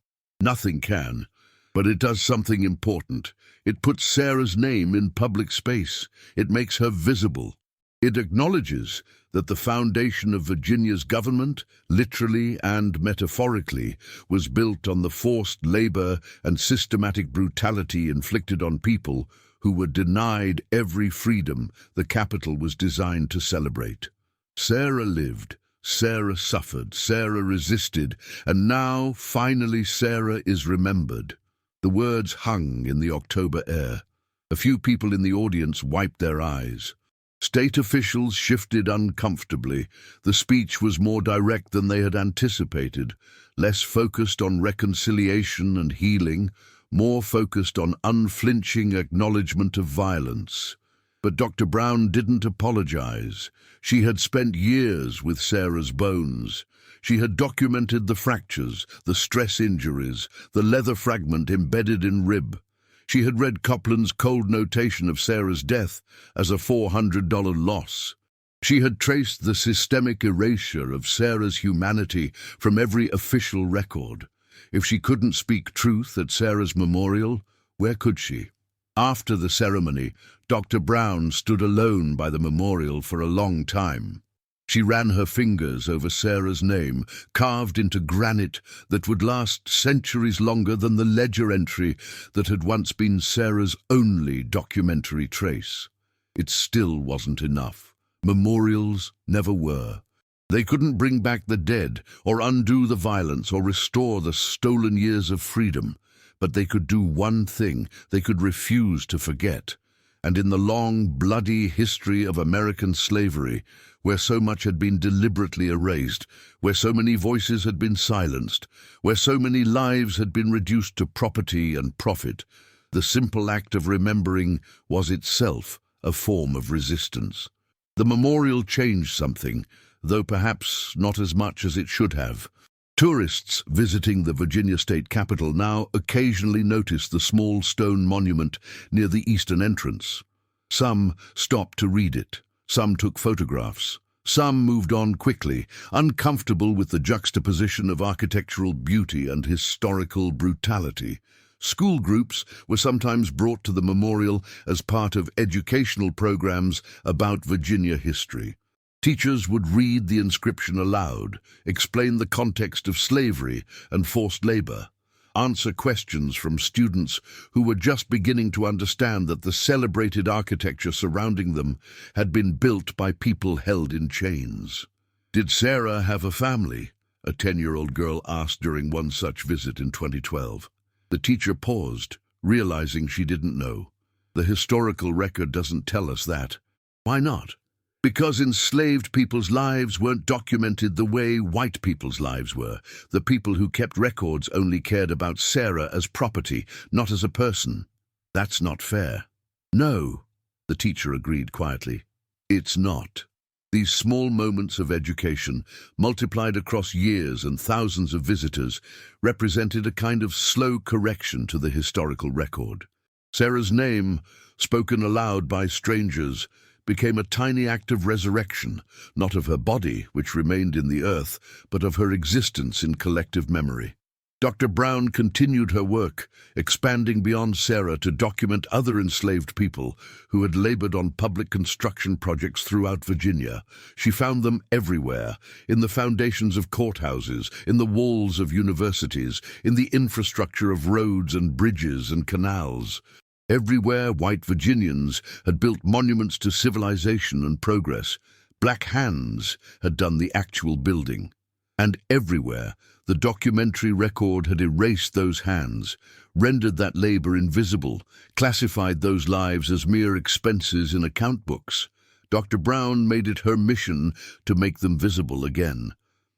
S1: Nothing can, but it does something important. It puts Sarah's name in public space. It makes her visible. It acknowledges that the foundation of Virginia's government, literally and metaphorically, was built on the forced labor and systematic brutality inflicted on people who were denied every freedom the capital was designed to celebrate. Sarah lived, Sarah suffered, Sarah resisted, and now, finally, Sarah is remembered. The words hung in the October air. A few people in the audience wiped their eyes. State officials shifted uncomfortably. The speech was more direct than they had anticipated, less focused on reconciliation and healing, more focused on unflinching acknowledgement of violence. But Dr. Brown didn't apologize. She had spent years with Sarah's bones. She had documented the fractures, the stress injuries, the leather fragment embedded in rib. She had read Copland's cold notation of Sarah's death as a $400 loss. She had traced the systemic erasure of Sarah's humanity from every official record. If she couldn't speak truth at Sarah's memorial, where could she? After the ceremony, Dr. Brown stood alone by the memorial for a long time. She ran her fingers over Sarah's name, carved into granite that would last centuries longer than the ledger entry that had once been Sarah's only documentary trace. It still wasn't enough. Memorials never were. They couldn't bring back the dead, or undo the violence, or restore the stolen years of freedom. But they could do one thing: they could refuse to forget. And in the long, bloody history of American slavery, where so much had been deliberately erased, where so many voices had been silenced, where so many lives had been reduced to property and profit, the simple act of remembering was itself a form of resistance. The memorial changed something, though perhaps not as much as it should have. Tourists visiting the Virginia state capitol now occasionally notice the small stone monument near the eastern entrance. Some stopped to read it. Some took photographs. Some moved on quickly, uncomfortable with the juxtaposition of architectural beauty and historical brutality. School groups were sometimes brought to the memorial as part of educational programs about Virginia history. Teachers would read the inscription aloud, explain the context of slavery and forced labor, answer questions from students who were just beginning to understand that the celebrated architecture surrounding them had been built by people held in chains. Did Sarah have a family? A 10-year-old girl asked during one such visit in 2012. The teacher paused, realizing she didn't know. The historical record doesn't tell us that. Why not? Because enslaved people's lives weren't documented the way white people's lives were. The people who kept records only cared about Sarah as property, not as a person. That's not fair. No, the teacher agreed quietly. It's not. These small moments of education, multiplied across years and thousands of visitors, represented a kind of slow correction to the historical record. Sarah's name, spoken aloud by strangers, became a tiny act of resurrection, not of her body, which remained in the earth, but of her existence in collective memory. Dr. Brown continued her work, expanding beyond Sarah to document other enslaved people who had labored on public construction projects throughout Virginia. She found them everywhere, in the foundations of courthouses, in the walls of universities, in the infrastructure of roads and bridges and canals. Everywhere white Virginians had built monuments to civilization and progress. Black hands had done the actual building. And everywhere, the documentary record had erased those hands, rendered that labor invisible, classified those lives as mere expenses in account books. Dr. Brown made it her mission to make them visible again.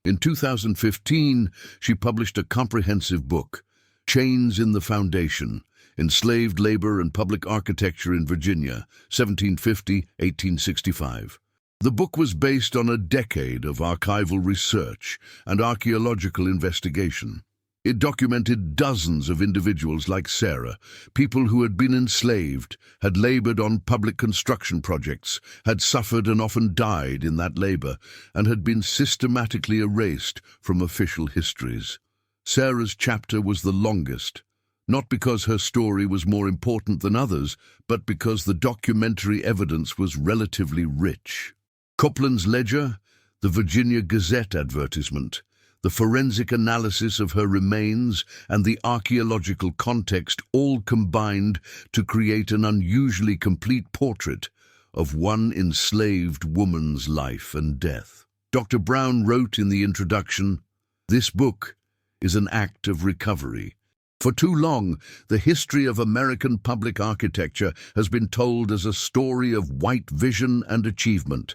S1: In 2015, she published a comprehensive book, Chains in the Foundation: Enslaved Labor and Public Architecture in Virginia, 1750–1865. The book was based on a decade of archival research and archaeological investigation. It documented dozens of individuals like Sarah, people who had been enslaved, had labored on public construction projects, had suffered and often died in that labor, and had been systematically erased from official histories. Sarah's chapter was the longest, not because her story was more important than others, but because the documentary evidence was relatively rich. Copland's ledger, the Virginia Gazette advertisement, the forensic analysis of her remains, and the archaeological context all combined to create an unusually complete portrait of one enslaved woman's life and death. Dr. Brown wrote in the introduction, "This book is an act of recovery. For too long, the history of American public architecture has been told as a story of white vision and achievement.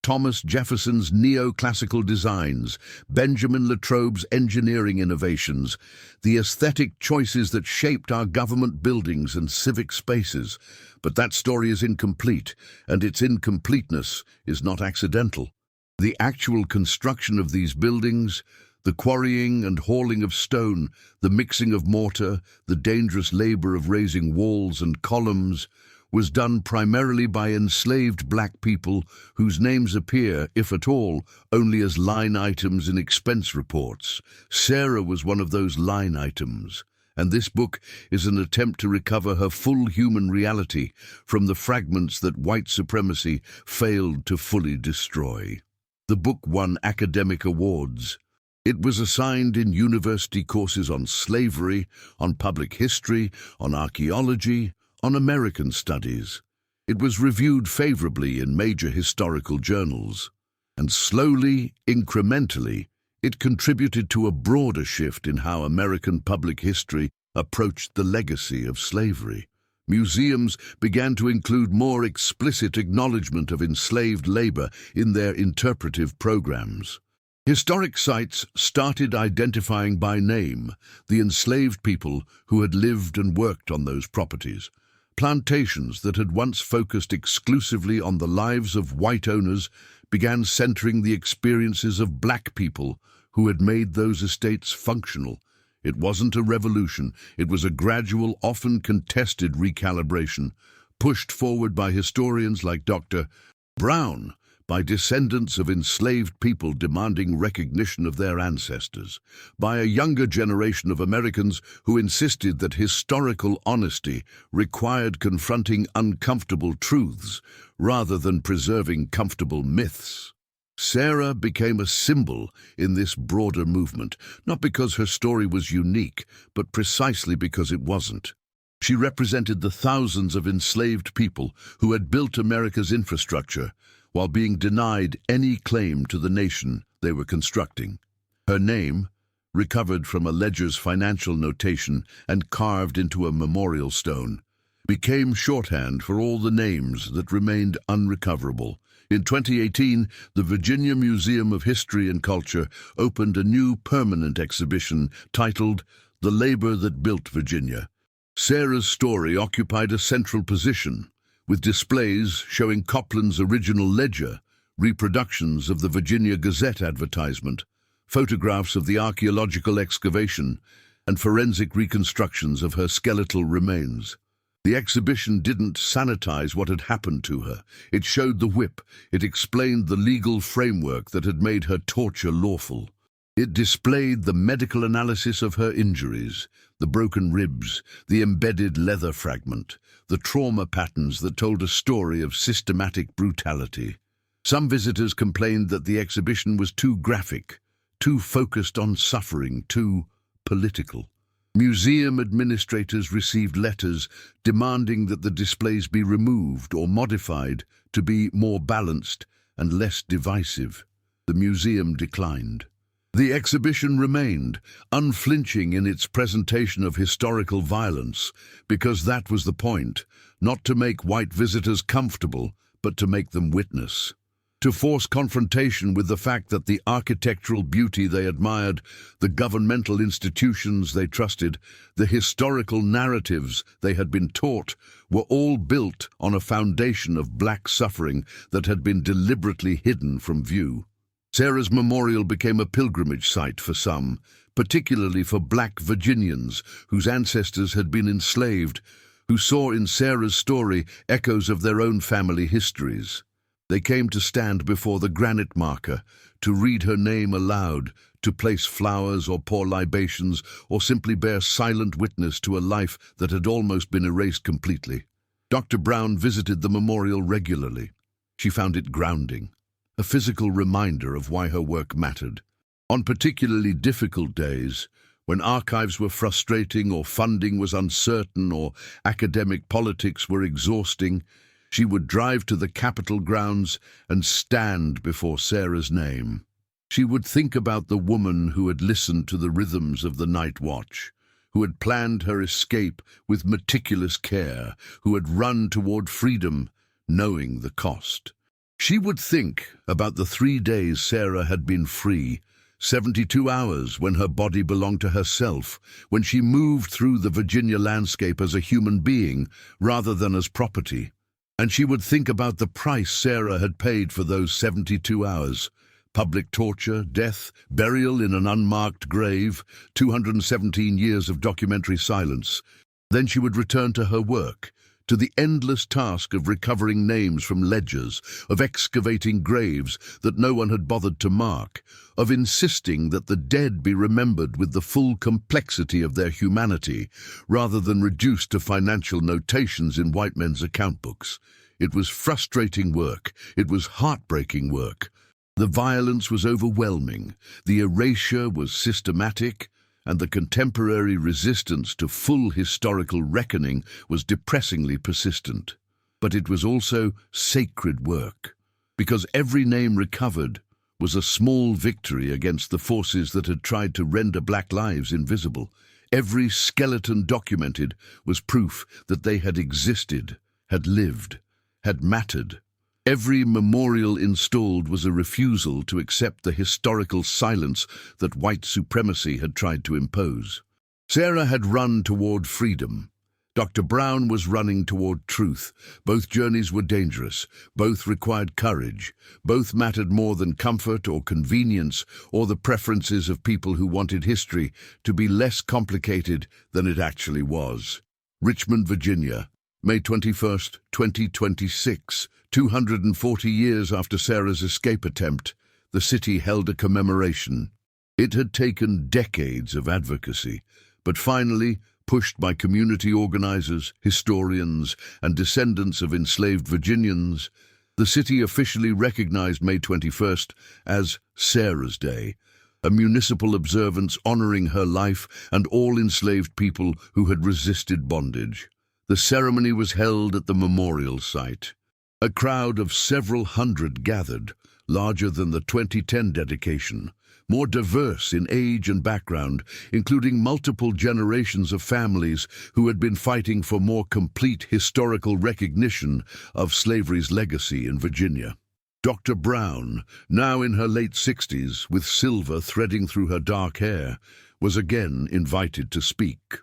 S1: Thomas Jefferson's neoclassical designs, Benjamin Latrobe's engineering innovations, the aesthetic choices that shaped our government buildings and civic spaces. But that story is incomplete, and its incompleteness is not accidental. The actual construction of these buildings, the quarrying and hauling of stone, the mixing of mortar, the dangerous labor of raising walls and columns, was done primarily by enslaved black people whose names appear, if at all, only as line items in expense reports. Sarah was one of those line items, and this book is an attempt to recover her full human reality from the fragments that white supremacy failed to fully destroy. The book won academic awards. It was assigned in university courses on slavery, on public history, on archaeology, on American studies. It was reviewed favorably in major historical journals. And slowly, incrementally, it contributed to a broader shift in how American public history approached the legacy of slavery. Museums began to include more explicit acknowledgement of enslaved labor in their interpretive programs. Historic sites started identifying by name the enslaved people who had lived and worked on those properties. Plantations that had once focused exclusively on the lives of white owners began centering the experiences of black people who had made those estates functional. It wasn't a revolution, it was a gradual, often contested recalibration, pushed forward by historians like Dr. Brown, by descendants of enslaved people demanding recognition of their ancestors, by a younger generation of Americans who insisted that historical honesty required confronting uncomfortable truths rather than preserving comfortable myths. Sarah became a symbol in this broader movement, not because her story was unique, but precisely because it wasn't. She represented the thousands of enslaved people who had built America's infrastructure, while being denied any claim to the nation they were constructing. Her name, recovered from a ledger's financial notation and carved into a memorial stone, became shorthand for all the names that remained unrecoverable. In 2018, the Virginia Museum of History and Culture opened a new permanent exhibition titled "The Labor That Built Virginia." Sarah's story occupied a central position, with displays showing Copland's original ledger, reproductions of the Virginia Gazette advertisement, photographs of the archaeological excavation, and forensic reconstructions of her skeletal remains. The exhibition didn't sanitize what had happened to her. It showed the whip. It explained the legal framework that had made her torture lawful. It displayed the medical analysis of her injuries, the broken ribs, the embedded leather fragment, the trauma patterns that told a story of systematic brutality. Some visitors complained that the exhibition was too graphic, too focused on suffering, too political. Museum administrators received letters demanding that the displays be removed or modified to be more balanced and less divisive. The museum declined. The exhibition remained, unflinching in its presentation of historical violence, because that was the point, not to make white visitors comfortable, but to make them witness. To force confrontation with the fact that the architectural beauty they admired, the governmental institutions they trusted, the historical narratives they had been taught, were all built on a foundation of black suffering that had been deliberately hidden from view. Sarah's memorial became a pilgrimage site for some, particularly for black Virginians whose ancestors had been enslaved, who saw in Sarah's story echoes of their own family histories. They came to stand before the granite marker, to read her name aloud, to place flowers or pour libations, or simply bear silent witness to a life that had almost been erased completely. Dr. Brown visited the memorial regularly. She found it grounding, a physical reminder of why her work mattered. On particularly difficult days, when archives were frustrating or funding was uncertain or academic politics were exhausting, she would drive to the Capitol grounds and stand before Sarah's name. She would think about the woman who had listened to the rhythms of the night watch, who had planned her escape with meticulous care, who had run toward freedom, knowing the cost. She would think about the 3 days Sarah had been free, 72 hours when her body belonged to herself, when she moved through the Virginia landscape as a human being rather than as property. And she would think about the price Sarah had paid for those 72 hours. Public torture, death, burial in an unmarked grave, 217 years of documentary silence. Then she would return to her work, to the endless task of recovering names from ledgers, of excavating graves that no one had bothered to mark, of insisting that the dead be remembered with the full complexity of their humanity, rather than reduced to financial notations in white men's account books. It was frustrating work. It was heartbreaking work. The violence was overwhelming. The erasure was systematic, and the contemporary resistance to full historical reckoning was depressingly persistent. But it was also sacred work, because every name recovered was a small victory against the forces that had tried to render black lives invisible. Every skeleton documented was proof that they had existed, had lived, had mattered. Every memorial installed was a refusal to accept the historical silence that white supremacy had tried to impose. Sarah had run toward freedom. Dr. Brown was running toward truth. Both journeys were dangerous. Both required courage. Both mattered more than comfort or convenience or the preferences of people who wanted history to be less complicated than it actually was. Richmond, Virginia, May 21st, 2026. 240 years after Sarah's escape attempt, the city held a commemoration. It had taken decades of advocacy, but finally, pushed by community organizers, historians, and descendants of enslaved Virginians, the city officially recognized May 21st as Sarah's Day, a municipal observance honoring her life and all enslaved people who had resisted bondage. The ceremony was held at the memorial site. A crowd of several hundred gathered, larger than the 2010 dedication, more diverse in age and background, including multiple generations of families who had been fighting for more complete historical recognition of slavery's legacy in Virginia. Dr. Brown, now in her late 60s, with silver threading through her dark hair, was again invited to speak.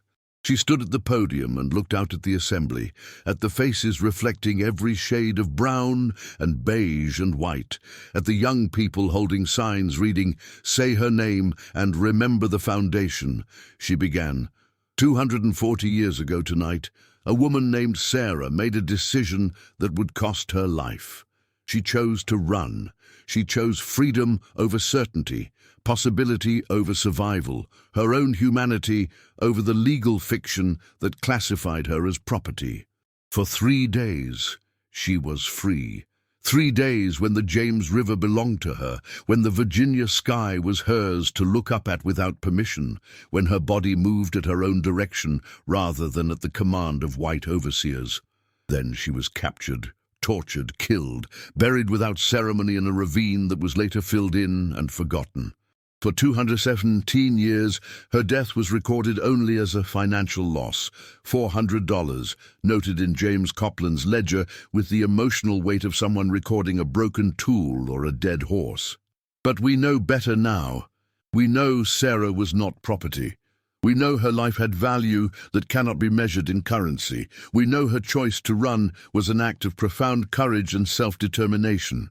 S1: She stood at the podium and looked out at the assembly, at the faces reflecting every shade of brown and beige and white, at the young people holding signs reading, "Say her name and remember the foundation." She began, 240 years ago tonight, a woman named Sarah made a decision that would cost her life. She chose to run. She chose freedom over certainty, possibility over survival, her own humanity over the legal fiction that classified her as property. For 3 days, she was free. 3 days when the James River belonged to her, when the Virginia sky was hers to look up at without permission, when her body moved at her own direction rather than at the command of white overseers. Then she was captured, tortured, killed, buried without ceremony in a ravine that was later filled in and forgotten. For 217 years, her death was recorded only as a financial loss, $400, noted in James Copland's ledger with the emotional weight of someone recording a broken tool or a dead horse. But we know better now. We know Sarah was not property. We know her life had value that cannot be measured in currency. We know her choice to run was an act of profound courage and self-determination.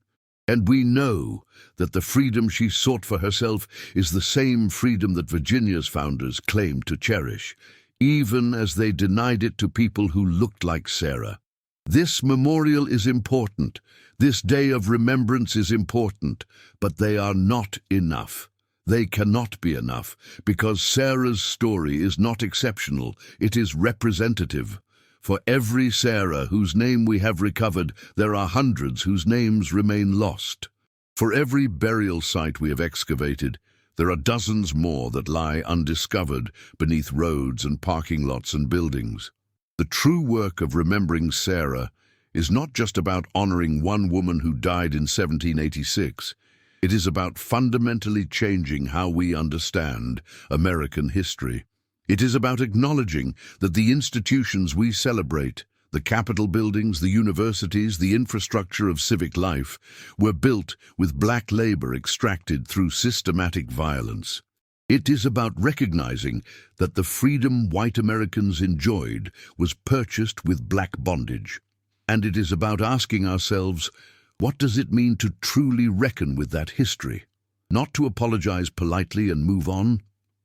S1: And we know that the freedom she sought for herself is the same freedom that Virginia's founders claimed to cherish, even as they denied it to people who looked like Sarah. This memorial is important. This day of remembrance is important, but they are not enough. They cannot be enough, because Sarah's story is not exceptional, it is representative. For every Sarah whose name we have recovered, there are hundreds whose names remain lost. For every burial site we have excavated, there are dozens more that lie undiscovered beneath roads and parking lots and buildings. The true work of remembering Sarah is not just about honoring one woman who died in 1786. It is about fundamentally changing how we understand American history. It is about acknowledging that the institutions we celebrate, the Capitol buildings, the universities, the infrastructure of civic life, were built with black labor extracted through systematic violence. It is about recognizing that the freedom white Americans enjoyed was purchased with black bondage. And it is about asking ourselves, what does it mean to truly reckon with that history? Not to apologize politely and move on,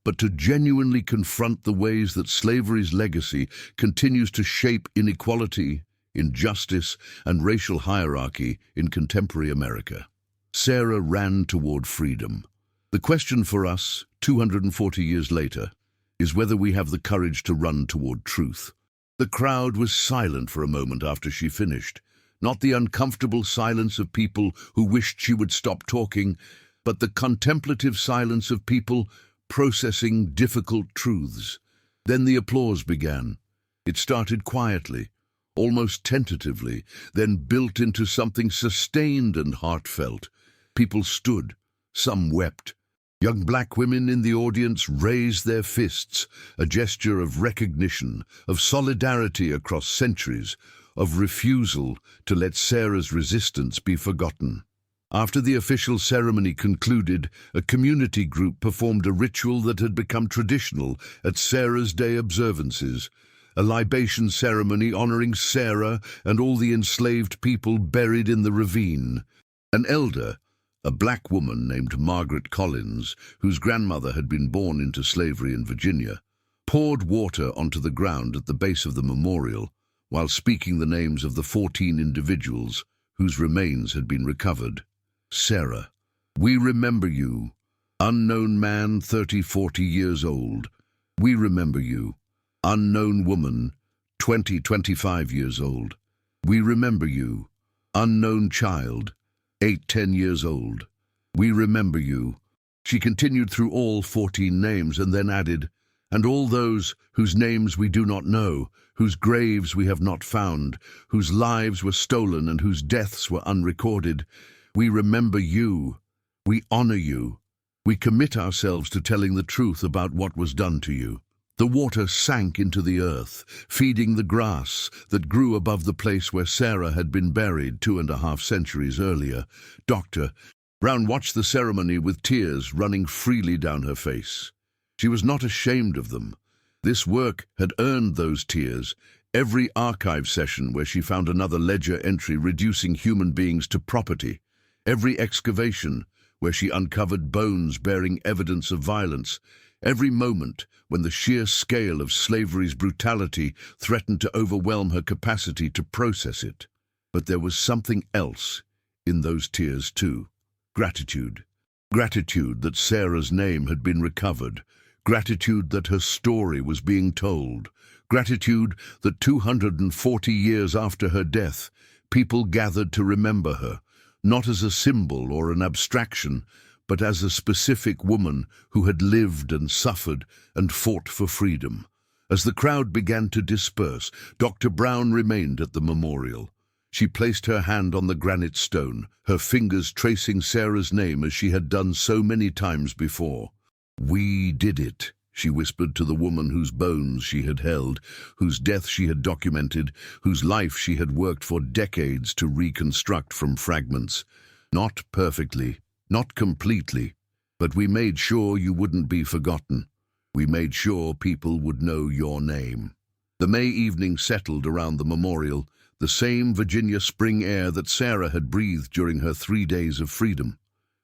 S1: but to genuinely confront the ways that slavery's legacy continues to shape inequality, injustice, and racial hierarchy in contemporary America. Sarah ran toward freedom. The question for us, 240 years later, is whether we have the courage to run toward truth. The crowd was silent for a moment after she finished, not the uncomfortable silence of people who wished she would stop talking, but the contemplative silence of people processing difficult truths. Then the applause began. It started quietly, almost tentatively, then built into something sustained and heartfelt. People stood, some wept. Young black women in the audience raised their fists, a gesture of recognition, of solidarity across centuries, of refusal to let Sarah's resistance be forgotten. After the official ceremony concluded, a community group performed a ritual that had become traditional at Sarah's Day observances, a libation ceremony honoring Sarah and all the enslaved people buried in the ravine. An elder, a black woman named Margaret Collins, whose grandmother had been born into slavery in Virginia, poured water onto the ground at the base of the memorial while speaking the names of the 14 individuals whose remains had been recovered. Sarah, we remember you. Unknown man, 30, 40 years old. We remember you. Unknown woman, 20, 25 years old. We remember you. Unknown child, 8, 10 years old. We remember you. She continued through all 14 names and then added, and all those whose names we do not know, whose graves we have not found, whose lives were stolen and whose deaths were unrecorded. We remember you. We honor you. We commit ourselves to telling the truth about what was done to you. The water sank into the earth, feeding the grass that grew above the place where Sarah had been buried 2.5 centuries earlier. Dr. Brown watched the ceremony with tears running freely down her face. She was not ashamed of them. This work had earned those tears. Every archive session where she found another ledger entry reducing human beings to property. Every excavation where she uncovered bones bearing evidence of violence. Every moment when the sheer scale of slavery's brutality threatened to overwhelm her capacity to process it. But there was something else in those tears too. Gratitude. Gratitude that Sarah's name had been recovered. Gratitude that her story was being told. Gratitude that 240 years after her death, people gathered to remember her, not as a symbol or an abstraction, but as a specific woman who had lived and suffered and fought for freedom. As the crowd began to disperse, Dr. Brown remained at the memorial. She placed her hand on the granite stone, her fingers tracing Sarah's name as she had done so many times before. "We did it," she whispered to the woman whose bones she had held, whose death she had documented, whose life she had worked for decades to reconstruct from fragments. "Not perfectly, not completely, but we made sure you wouldn't be forgotten. We made sure people would know your name." The May evening settled around the memorial, the same Virginia spring air that Sarah had breathed during her 3 days of freedom.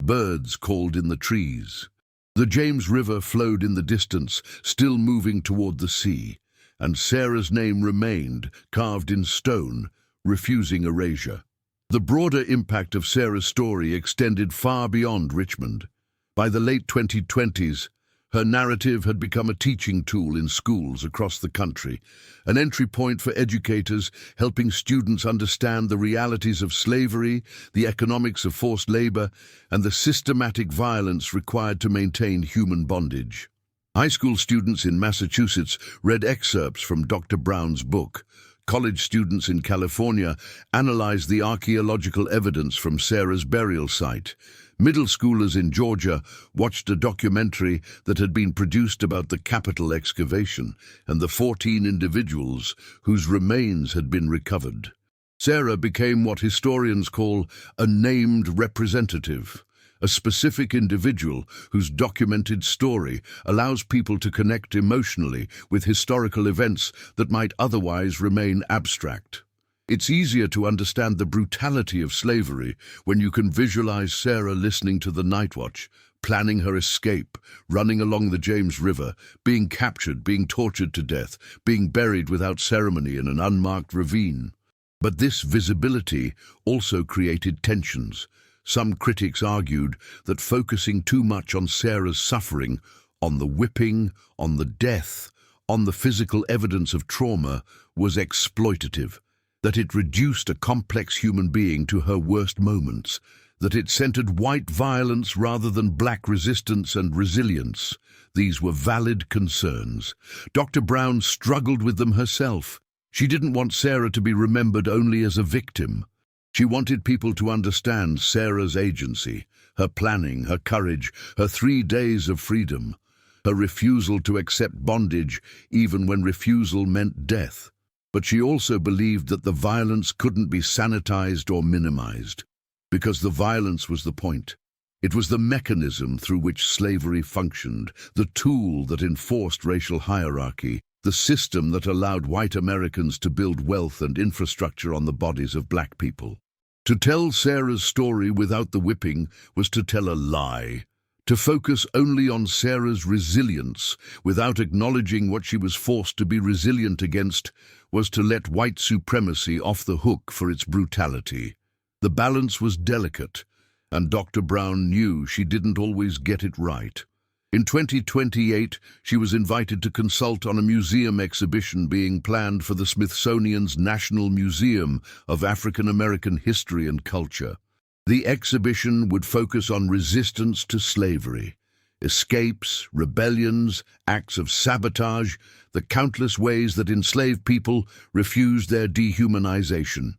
S1: Birds called in the trees. The James River flowed in the distance, still moving toward the sea, and Sarah's name remained, carved in stone, refusing erasure. The broader impact of Sarah's story extended far beyond Richmond. By the late 2020s, her narrative had become a teaching tool in schools across the country, an entry point for educators helping students understand the realities of slavery, the economics of forced labor, and the systematic violence required to maintain human bondage. High school students in Massachusetts read excerpts from Dr. Brown's book. College students in California analyzed the archaeological evidence from Sarah's burial site. Middle schoolers in Georgia watched a documentary that had been produced about the Capitol excavation and the 14 individuals whose remains had been recovered. Sarah became what historians call a named representative, a specific individual whose documented story allows people to connect emotionally with historical events that might otherwise remain abstract. It's easier to understand the brutality of slavery when you can visualize Sarah listening to the night watch, planning her escape, running along the James River, being captured, being tortured to death, being buried without ceremony in an unmarked ravine. But this visibility also created tensions. Some critics argued that focusing too much on Sarah's suffering, on the whipping, on the death, on the physical evidence of trauma, was exploitative, that it reduced a complex human being to her worst moments, that it centered white violence rather than black resistance and resilience. These were valid concerns. Dr. Brown struggled with them herself. She didn't want Sarah to be remembered only as a victim. She wanted people to understand Sarah's agency, her planning, her courage, her 3 days of freedom, her refusal to accept bondage even when refusal meant death. But she also believed that the violence couldn't be sanitized or minimized, because the violence was the point. It was the mechanism through which slavery functioned, the tool that enforced racial hierarchy, the system that allowed white Americans to build wealth and infrastructure on the bodies of black people. To tell Sarah's story without the whipping was to tell a lie. To focus only on Sarah's resilience without acknowledging what she was forced to be resilient against was to let white supremacy off the hook for its brutality. The balance was delicate, and Dr. Brown knew she didn't always get it right. In 2028, she was invited to consult on a museum exhibition being planned for the Smithsonian's National Museum of African American History and Culture. The exhibition would focus on resistance to slavery, escapes, rebellions, acts of sabotage, the countless ways that enslaved people refused their dehumanization.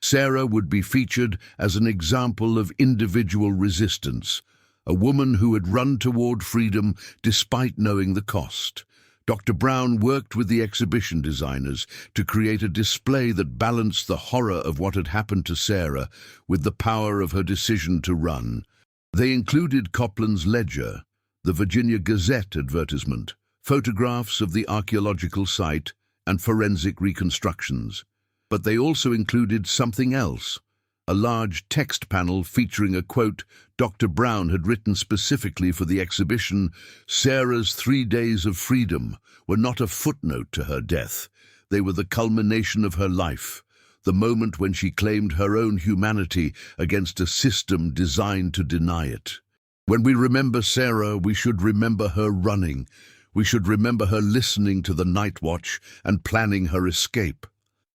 S1: Sarah would be featured as an example of individual resistance, a woman who had run toward freedom despite knowing the cost. Dr. Brown worked with the exhibition designers to create a display that balanced the horror of what had happened to Sarah with the power of her decision to run. They included Copland's ledger, the Virginia Gazette advertisement, photographs of the archaeological site, and forensic reconstructions. But they also included something else, a large text panel featuring a quote Dr. Brown had written specifically for the exhibition. Sarah's 3 days of freedom were not a footnote to her death. They were the culmination of her life, the moment when she claimed her own humanity against a system designed to deny it. When we remember Sarah, we should remember her running. We should remember her listening to the night watch and planning her escape.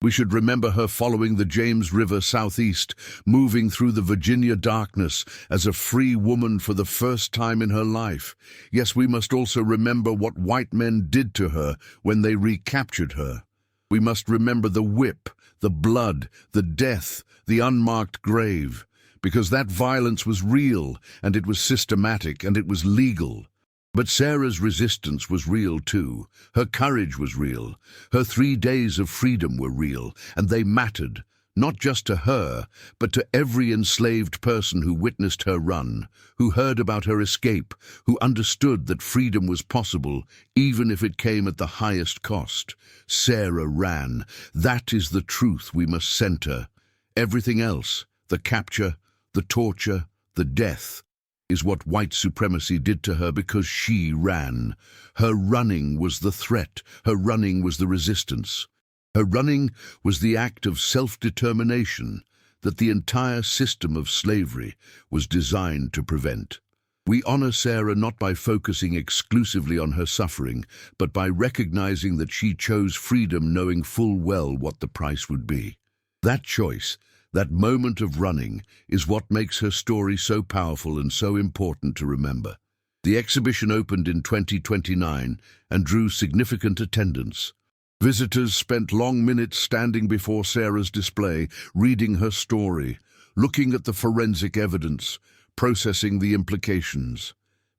S1: We should remember her following the James River southeast, moving through the Virginia darkness as a free woman for the first time in her life. Yes, we must also remember what white men did to her when they recaptured her. We must remember the whip, the blood, the death, the unmarked grave, because that violence was real, and it was systematic, and it was legal. But Sarah's resistance was real too. Her courage was real. Her 3 days of freedom were real, and they mattered, not just to her, but to every enslaved person who witnessed her run, who heard about her escape, who understood that freedom was possible, even if it came at the highest cost. Sarah ran. That is the truth we must center. Everything else, the capture, the torture, the death, is what white supremacy did to her because she ran. Her running was the threat. Her running was the resistance. Her running was the act of self-determination that the entire system of slavery was designed to prevent. We honor Sarah not by focusing exclusively on her suffering, but by recognizing that she chose freedom knowing full well what the price would be. That choice, that moment of running, is what makes her story so powerful and so important to remember. The exhibition opened in 2029 and drew significant attendance. Visitors spent long minutes standing before Sarah's display, reading her story, looking at the forensic evidence, processing the implications.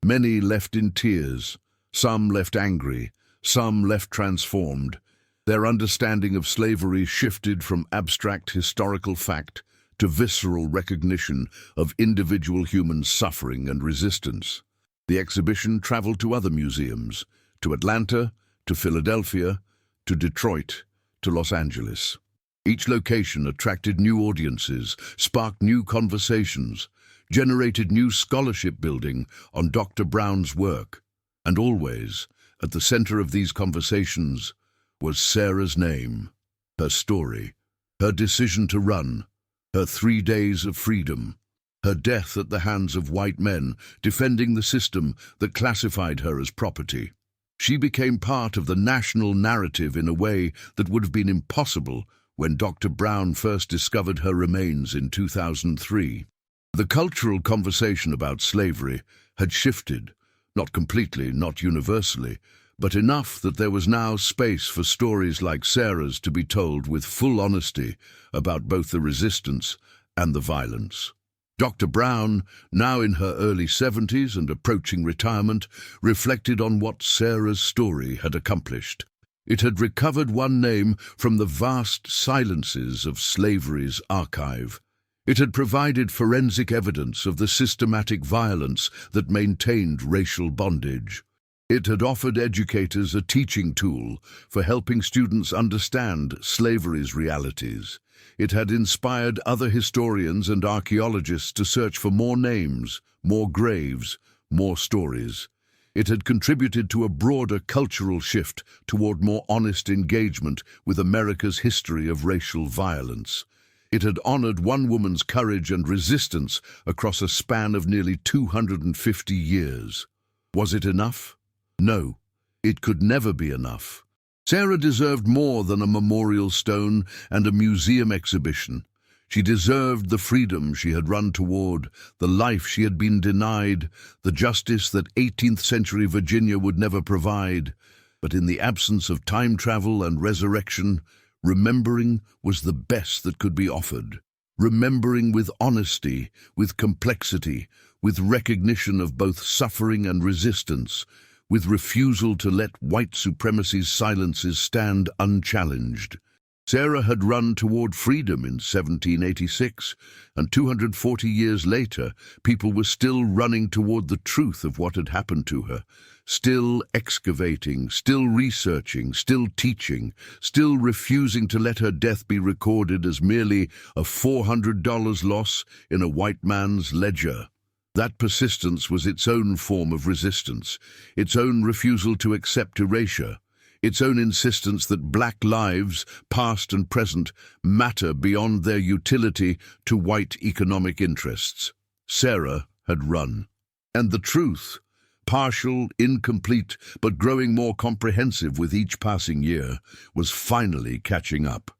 S1: Many left in tears, some left angry, some left transformed. Their understanding of slavery shifted from abstract historical fact to visceral recognition of individual human suffering and resistance. The exhibition traveled to other museums, to Atlanta, to Philadelphia, to Detroit, to Los Angeles. Each location attracted new audiences, sparked new conversations, generated new scholarship building on Dr. Brown's work. And always, at the center of these conversations, was Sarah's name, her story, her decision to run, her 3 days of freedom, her death at the hands of white men defending the system that classified her as property. She became part of the national narrative in a way that would have been impossible when Dr. Brown first discovered her remains in 2003. The cultural conversation about slavery had shifted, not completely, not universally, but enough that there was now space for stories like Sarah's to be told with full honesty about both the resistance and the violence. Dr. Brown, now in her early 70s and approaching retirement, reflected on what Sarah's story had accomplished. It had recovered one name from the vast silences of slavery's archive. It had provided forensic evidence of the systematic violence that maintained racial bondage. It had offered educators a teaching tool for helping students understand slavery's realities. It had inspired other historians and archaeologists to search for more names, more graves, more stories. It had contributed to a broader cultural shift toward more honest engagement with America's history of racial violence. It had honored one woman's courage and resistance across a span of nearly 250 years. Was it enough? No, it could never be enough. Sarah deserved more than a memorial stone and a museum exhibition. She deserved the freedom she had run toward, the life she had been denied, the justice that 18th century Virginia would never provide. But in the absence of time travel and resurrection, remembering was the best that could be offered. Remembering with honesty, with complexity, with recognition of both suffering and resistance, with refusal to let white supremacy's silences stand unchallenged. Sarah had run toward freedom in 1786, and 240 years later, people were still running toward the truth of what had happened to her, still excavating, still researching, still teaching, still refusing to let her death be recorded as merely a $400 loss in a white man's ledger. That persistence was its own form of resistance, its own refusal to accept erasure, its own insistence that black lives, past and present, matter beyond their utility to white economic interests. Sarah had run. And the truth, partial, incomplete, but growing more comprehensive with each passing year, was finally catching up.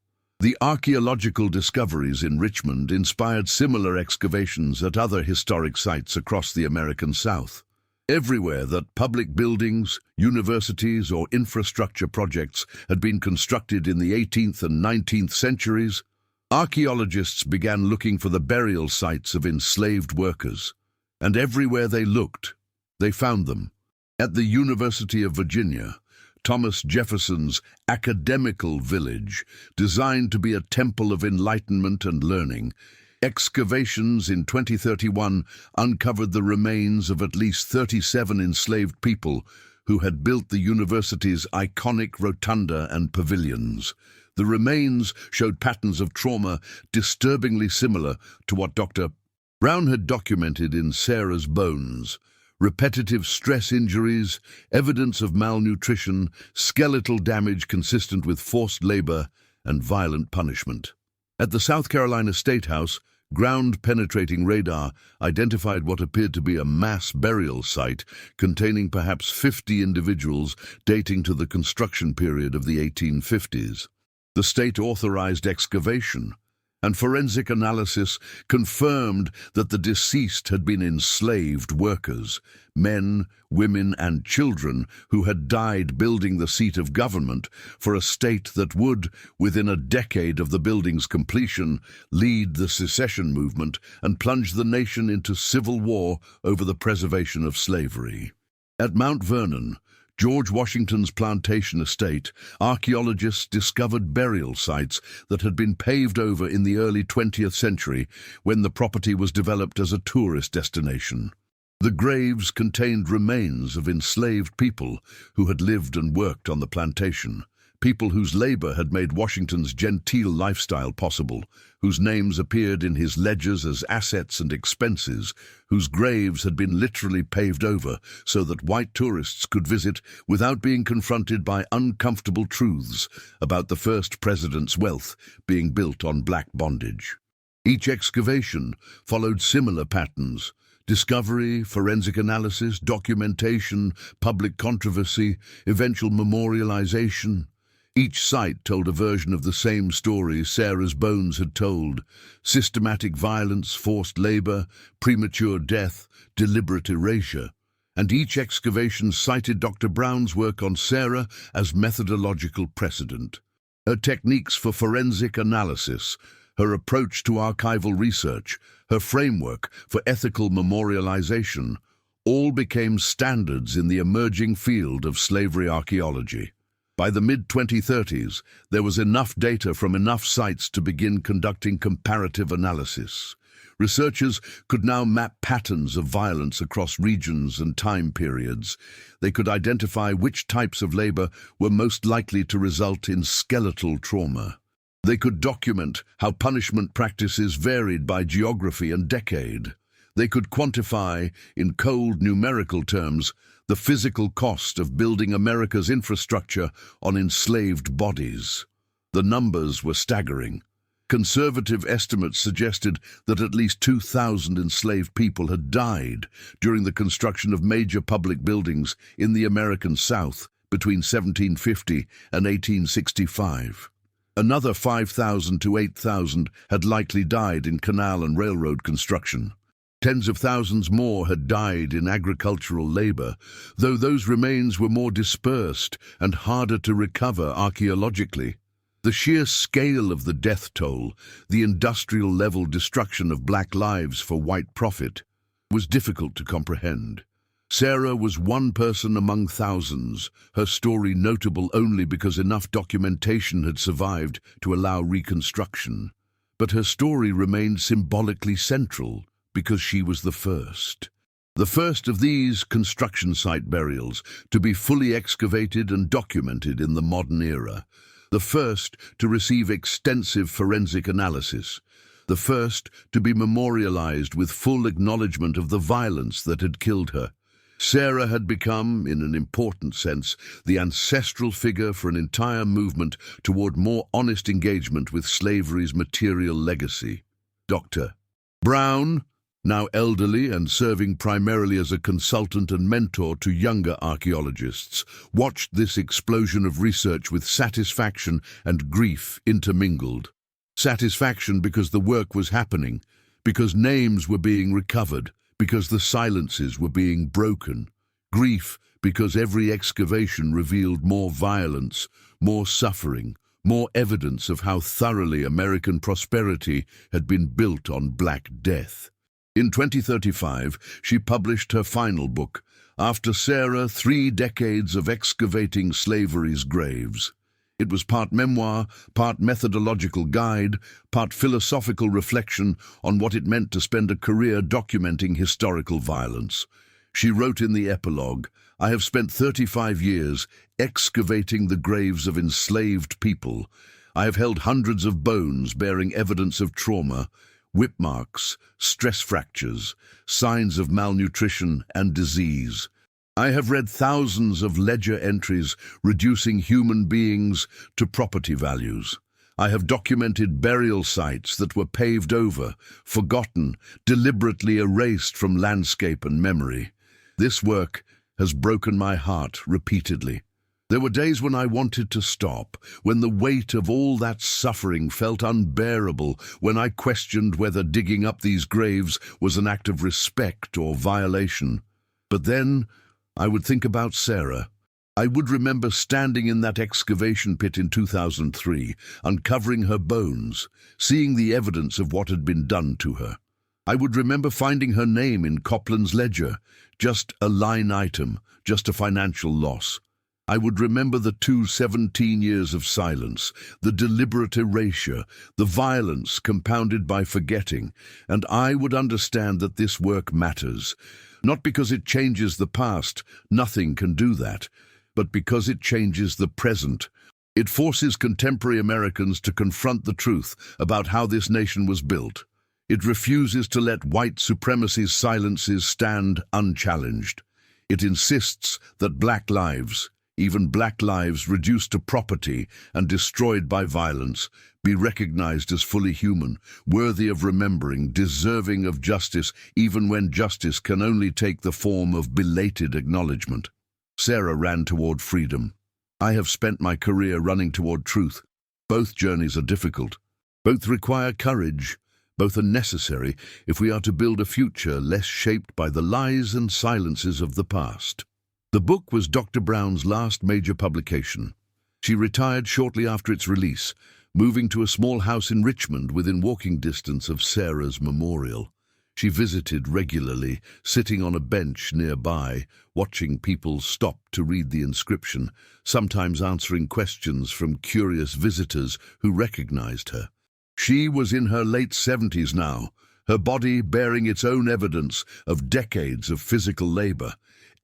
S1: The archaeological discoveries in Richmond inspired similar excavations at other historic sites across the American South. Everywhere that public buildings, universities, or infrastructure projects had been constructed in the 18th and 19th centuries, archaeologists began looking for the burial sites of enslaved workers. And everywhere they looked, they found them. At the University of Virginia, Thomas Jefferson's academical village, designed to be a temple of enlightenment and learning, excavations in 2031 uncovered the remains of at least 37 enslaved people who had built the university's iconic rotunda and pavilions. The remains showed patterns of trauma disturbingly similar to what Dr. Brown had documented in Sarah's bones: repetitive stress injuries, evidence of malnutrition, skeletal damage consistent with forced labor, and violent punishment. At the South Carolina State House, ground-penetrating radar identified what appeared to be a mass burial site containing perhaps 50 individuals dating to the construction period of the 1850s. The state authorized excavation, and forensic analysis confirmed that the deceased had been enslaved workers, men, women, and children who had died building the seat of government for a state that would, within a decade of the building's completion, lead the secession movement and plunge the nation into civil war over the preservation of slavery. At Mount Vernon, George Washington's plantation estate, archaeologists discovered burial sites that had been paved over in the early 20th century when the property was developed as a tourist destination. The graves contained remains of enslaved people who had lived and worked on the plantation, people whose labor had made Washington's genteel lifestyle possible, whose names appeared in his ledgers as assets and expenses, whose graves had been literally paved over so that white tourists could visit without being confronted by uncomfortable truths about the first president's wealth being built on black bondage. Each excavation followed similar patterns: discovery, forensic analysis, documentation, public controversy, eventual memorialization. Each site told a version of the same story Sarah's bones had told: systematic violence, forced labor, premature death, deliberate erasure. And each excavation cited Dr. Brown's work on Sarah as methodological precedent. Her techniques for forensic analysis, her approach to archival research, her framework for ethical memorialization, all became standards in the emerging field of slavery archaeology. By the mid-2030s, there was enough data from enough sites to begin conducting comparative analysis. Researchers could now map patterns of violence across regions and time periods. They could identify which types of labor were most likely to result in skeletal trauma. They could document how punishment practices varied by geography and decade. They could quantify, in cold numerical terms, the physical cost of building America's infrastructure on enslaved bodies. The numbers were staggering. Conservative estimates suggested that at least 2,000 enslaved people had died during the construction of major public buildings in the American South between 1750 and 1865. Another 5,000 to 8,000 had likely died in canal and railroad construction. Tens of thousands more had died in agricultural labor, though those remains were more dispersed and harder to recover archaeologically. The sheer scale of the death toll, the industrial-level destruction of black lives for white profit, was difficult to comprehend. Sarah was one person among thousands, her story notable only because enough documentation had survived to allow reconstruction. But her story remained symbolically central because she was the first. The first of these construction site burials to be fully excavated and documented in the modern era. The first to receive extensive forensic analysis. The first to be memorialized with full acknowledgement of the violence that had killed her. Sarah had become, in an important sense, the ancestral figure for an entire movement toward more honest engagement with slavery's material legacy. Dr. Brown, now elderly and serving primarily as a consultant and mentor to younger archaeologists, watched this explosion of research with satisfaction and grief intermingled. Satisfaction because the work was happening, because names were being recovered, because the silences were being broken. Grief because every excavation revealed more violence, more suffering, more evidence of how thoroughly American prosperity had been built on Black Death. In 2035, she published her final book, After Sarah, 3 Decades of Excavating Slavery's Graves. It was part memoir, part methodological guide, part philosophical reflection on what it meant to spend a career documenting historical violence. She wrote in the epilogue, I have spent 35 years excavating the graves of enslaved people. I have held hundreds of bones bearing evidence of trauma, whip marks, stress fractures, signs of malnutrition and disease. I have read thousands of ledger entries reducing human beings to property values. I have documented burial sites that were paved over, forgotten, deliberately erased from landscape and memory. This work has broken my heart repeatedly. There were days when I wanted to stop, when the weight of all that suffering felt unbearable, when I questioned whether digging up these graves was an act of respect or violation. But then I would think about Sarah. I would remember standing in that excavation pit in 2003, uncovering her bones, seeing the evidence of what had been done to her. I would remember finding her name in Copland's ledger, just a line item, just a financial loss. I would remember the 17 years of silence, the deliberate erasure, the violence compounded by forgetting, and I would understand that this work matters, not because it changes the past, nothing can do that, but because it changes the present. It forces contemporary Americans to confront the truth about how this nation was built. It refuses to let white supremacy's silences stand unchallenged. It insists that black lives, even black lives reduced to property and destroyed by violence, be recognized as fully human, worthy of remembering, deserving of justice, even when justice can only take the form of belated acknowledgement. Sarah ran toward freedom. I have spent my career running toward truth. Both journeys are difficult. Both require courage. Both are necessary if we are to build a future less shaped by the lies and silences of the past. The book was Dr. Brown's last major publication. She retired shortly after its release, moving to a small house in Richmond within walking distance of Sarah's memorial. She visited regularly, sitting on a bench nearby, watching people stop to read the inscription, sometimes answering questions from curious visitors who recognized her. She was in her late 70s now, her body bearing its own evidence of decades of physical labor,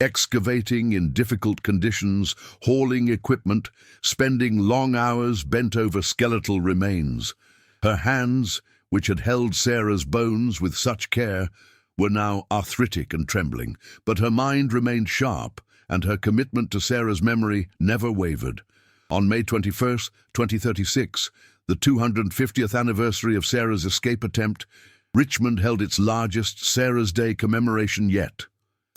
S1: excavating in difficult conditions, hauling equipment, spending long hours bent over skeletal remains. Her hands, which had held Sarah's bones with such care, were now arthritic and trembling, but her mind remained sharp, and her commitment to Sarah's memory never wavered. On May 21, 2036, the 250th anniversary of Sarah's escape attempt, Richmond held its largest Sarah's Day commemoration yet.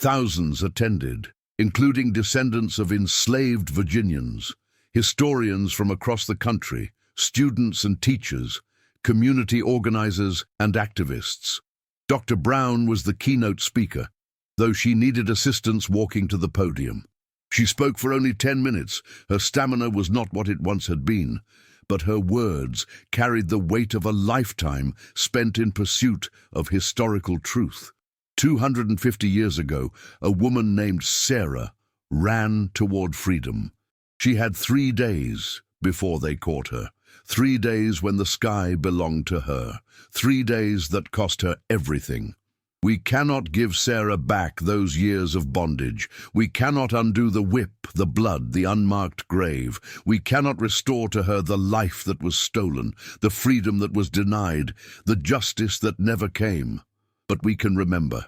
S1: Thousands attended, including descendants of enslaved Virginians, historians from across the country, students and teachers, community organizers and activists. Dr. Brown was the keynote speaker, though she needed assistance walking to the podium. She spoke for only 10 minutes. Her stamina was not what it once had been, but her words carried the weight of a lifetime spent in pursuit of historical truth. 250 years ago, a woman named Sarah ran toward freedom. She had 3 days before they caught her. 3 days when the sky belonged to her. 3 days that cost her everything. We cannot give Sarah back those years of bondage. We cannot undo the whip, the blood, the unmarked grave. We cannot restore to her the life that was stolen, the freedom that was denied, the justice that never came. But we can remember.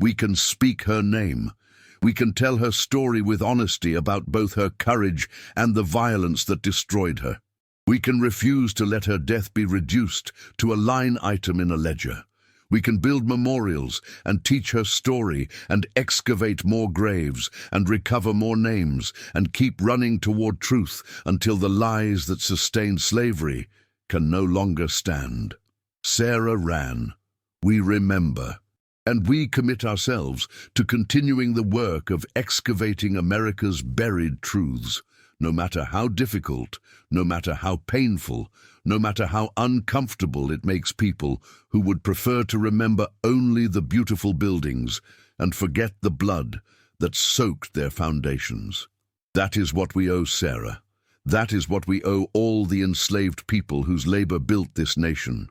S1: We can speak her name. We can tell her story with honesty about both her courage and the violence that destroyed her. We can refuse to let her death be reduced to a line item in a ledger. We can build memorials and teach her story and excavate more graves and recover more names and keep running toward truth until the lies that sustained slavery can no longer stand. Sarah ran. We remember. And we commit ourselves to continuing the work of excavating America's buried truths, no matter how difficult, no matter how painful, no matter how uncomfortable it makes people who would prefer to remember only the beautiful buildings and forget the blood that soaked their foundations. That is what we owe Sarah. That is what we owe all the enslaved people whose labor built this nation.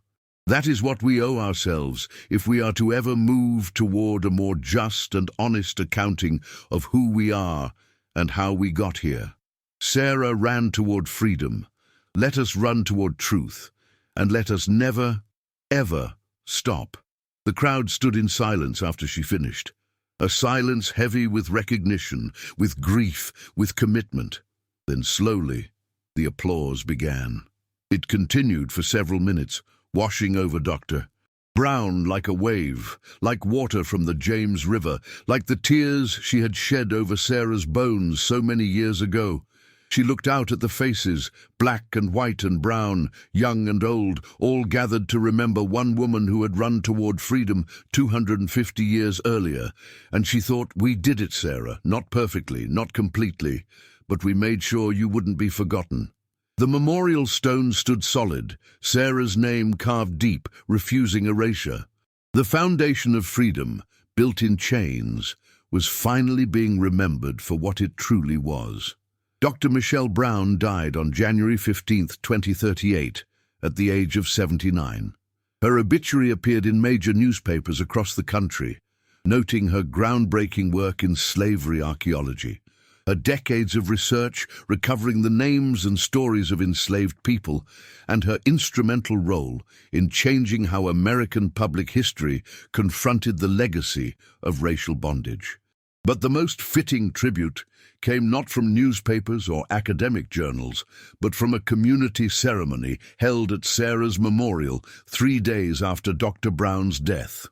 S1: That is what we owe ourselves if we are to ever move toward a more just and honest accounting of who we are and how we got here. Sarah ran toward freedom. Let us run toward truth, and let us never, ever stop. The crowd stood in silence after she finished, a silence heavy with recognition, with grief, with commitment. Then slowly, the applause began. It continued for several minutes, washing over Dr. Brown like a wave, like water from the James River, like the tears she had shed over Sarah's bones so many years ago. She looked out at the faces, black and white and brown, young and old, all gathered to remember one woman who had run toward freedom 250 years earlier. And she thought, we did it, Sarah, not perfectly, not completely, but we made sure you wouldn't be forgotten. The memorial stone stood solid, Sarah's name carved deep, refusing erasure. The foundation of freedom, built in chains, was finally being remembered for what it truly was. Dr. Michelle Brown died on January 15, 2038, at the age of 79. Her obituary appeared in major newspapers across the country, noting her groundbreaking work in slavery archaeology. Her decades of research recovering the names and stories of enslaved people, and her instrumental role in changing how American public history confronted the legacy of racial bondage. But the most fitting tribute came not from newspapers or academic journals, but from a community ceremony held at Sarah's memorial 3 days after Dr. Brown's death.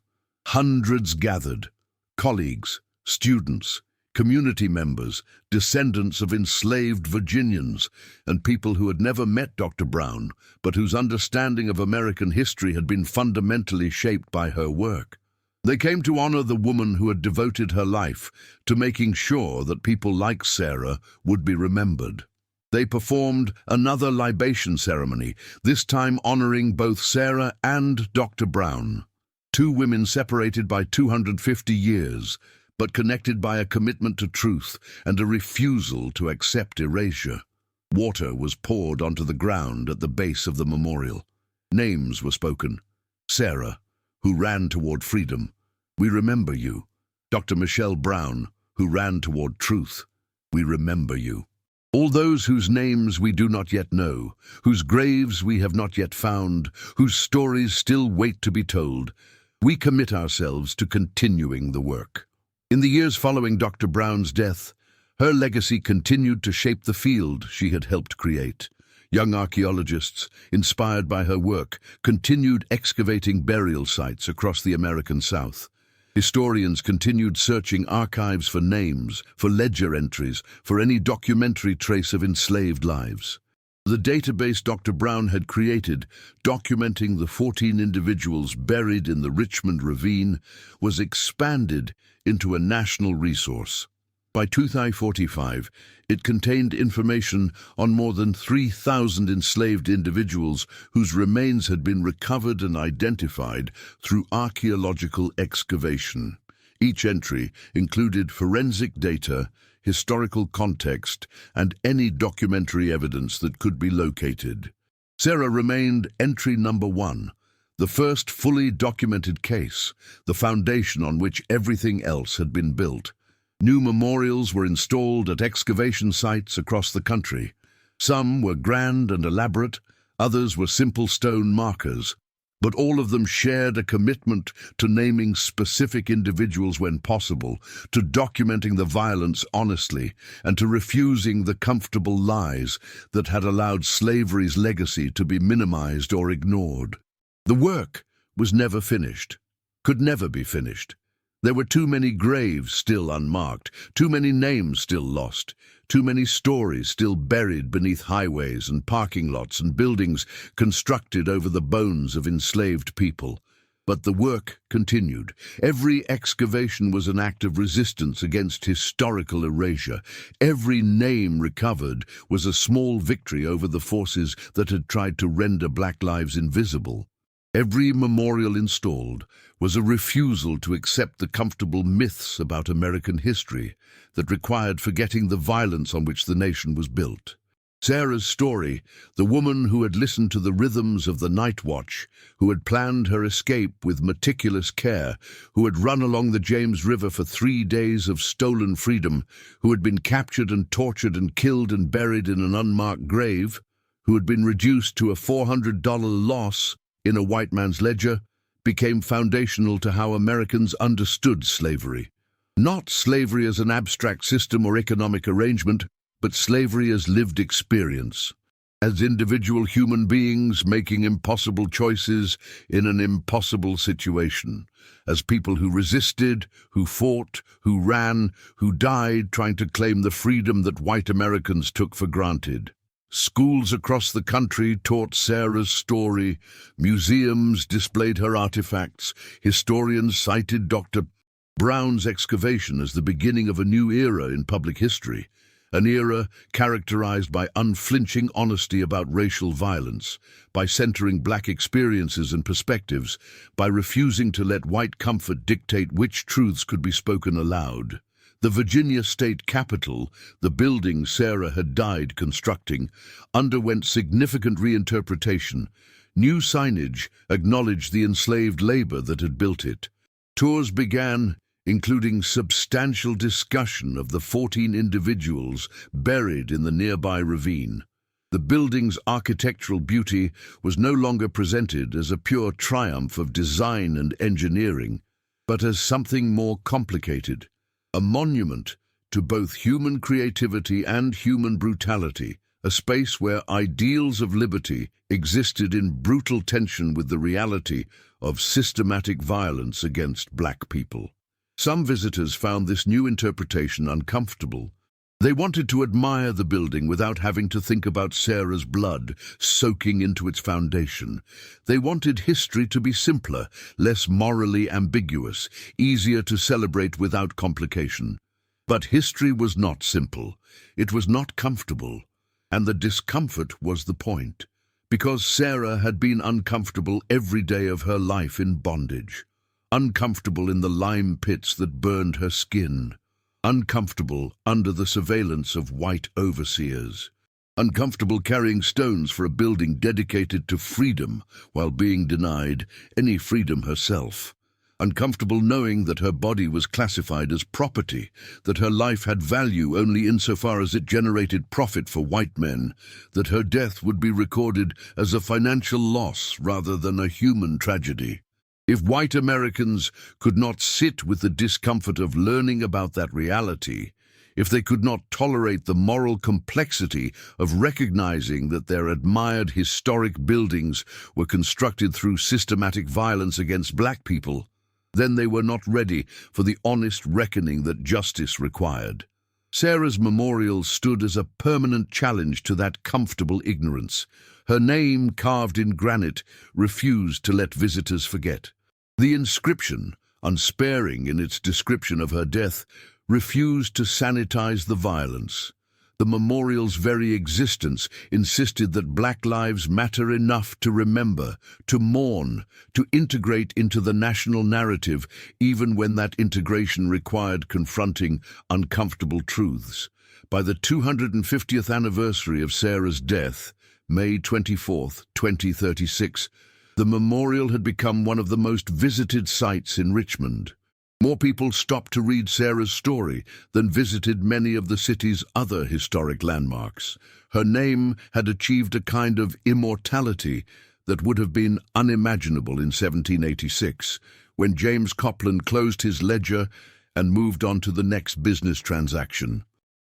S1: Hundreds gathered, colleagues, students, community members, descendants of enslaved Virginians, and people who had never met Dr. Brown, but whose understanding of American history had been fundamentally shaped by her work. They came to honor the woman who had devoted her life to making sure that people like Sarah would be remembered. They performed another libation ceremony, this time honoring both Sarah and Dr. Brown. 2 women separated by 250 years, but connected by a commitment to truth and a refusal to accept erasure. Water was poured onto the ground at the base of the memorial. Names were spoken. Sarah, who ran toward freedom. We remember you. Dr. Michelle Brown, who ran toward truth. We remember you. All those whose names we do not yet know, whose graves we have not yet found, whose stories still wait to be told, we commit ourselves to continuing the work. In the years following Dr. Brown's death, her legacy continued to shape the field she had helped create. Young archaeologists, inspired by her work, continued excavating burial sites across the American South. Historians continued searching archives for names, for ledger entries, for any documentary trace of enslaved lives. The database Dr. Brown had created, documenting the 14 individuals buried in the Richmond Ravine, was expanded into a national resource. By 2045, it contained information on more than 3,000 enslaved individuals whose remains had been recovered and identified through archaeological excavation. Each entry included forensic data, historical context, and any documentary evidence that could be located. Sarah remained entry number 1, the first fully documented case, the foundation on which everything else had been built. New memorials were installed at excavation sites across the country. Some were grand and elaborate, others were simple stone markers, but all of them shared a commitment to naming specific individuals when possible, to documenting the violence honestly, and to refusing the comfortable lies that had allowed slavery's legacy to be minimized or ignored. The work was never finished, could never be finished. There were too many graves still unmarked, too many names still lost, too many stories still buried beneath highways and parking lots and buildings constructed over the bones of enslaved people. But the work continued. Every excavation was an act of resistance against historical erasure. Every name recovered was a small victory over the forces that had tried to render black lives invisible. Every memorial installed was a refusal to accept the comfortable myths about American history that required forgetting the violence on which the nation was built. Sarah's story, the woman who had listened to the rhythms of the night watch, who had planned her escape with meticulous care, who had run along the James River for 3 days of stolen freedom, who had been captured and tortured and killed and buried in an unmarked grave, who had been reduced to a $400 loss in a white man's ledger, became foundational to how Americans understood slavery. Not slavery as an abstract system or economic arrangement, but slavery as lived experience, as individual human beings making impossible choices in an impossible situation, as people who resisted, who fought, who ran, who died trying to claim the freedom that white Americans took for granted. Schools across the country taught Sarah's story, museums displayed her artifacts, historians cited Dr. Brown's excavation as the beginning of a new era in public history, an era characterized by unflinching honesty about racial violence, by centering black experiences and perspectives, by refusing to let white comfort dictate which truths could be spoken aloud. The Virginia state capitol, the building Sarah had died constructing, underwent significant reinterpretation. New signage acknowledged the enslaved labor that had built it. Tours began, including substantial discussion of the 14 individuals buried in the nearby ravine. The building's architectural beauty was no longer presented as a pure triumph of design and engineering, but as something more complicated. A monument to both human creativity and human brutality, a space where ideals of liberty existed in brutal tension with the reality of systematic violence against black people. Some visitors found this new interpretation uncomfortable. They wanted to admire the building without having to think about Sarah's blood soaking into its foundation. They wanted history to be simpler, less morally ambiguous, easier to celebrate without complication. But history was not simple. It was not comfortable. And the discomfort was the point. Because Sarah had been uncomfortable every day of her life in bondage. Uncomfortable in the lime pits that burned her skin. Uncomfortable under the surveillance of white overseers. Uncomfortable carrying stones for a building dedicated to freedom while being denied any freedom herself. Uncomfortable knowing that her body was classified as property, that her life had value only insofar as it generated profit for white men, that her death would be recorded as a financial loss rather than a human tragedy. If white Americans could not sit with the discomfort of learning about that reality, if they could not tolerate the moral complexity of recognizing that their admired historic buildings were constructed through systematic violence against black people, then they were not ready for the honest reckoning that justice required. Sarah's memorial stood as a permanent challenge to that comfortable ignorance. Her name, carved in granite, refused to let visitors forget. The inscription, unsparing in its description of her death, refused to sanitize the violence. The memorial's very existence insisted that Black lives matter enough to remember, to mourn, to integrate into the national narrative, even when that integration required confronting uncomfortable truths. By the 250th anniversary of Sarah's death, May 24, 2036, the memorial had become one of the most visited sites in Richmond. More people stopped to read Sarah's story than visited many of the city's other historic landmarks. Her name had achieved a kind of immortality that would have been unimaginable in 1786, when James Copland closed his ledger and moved on to the next business transaction.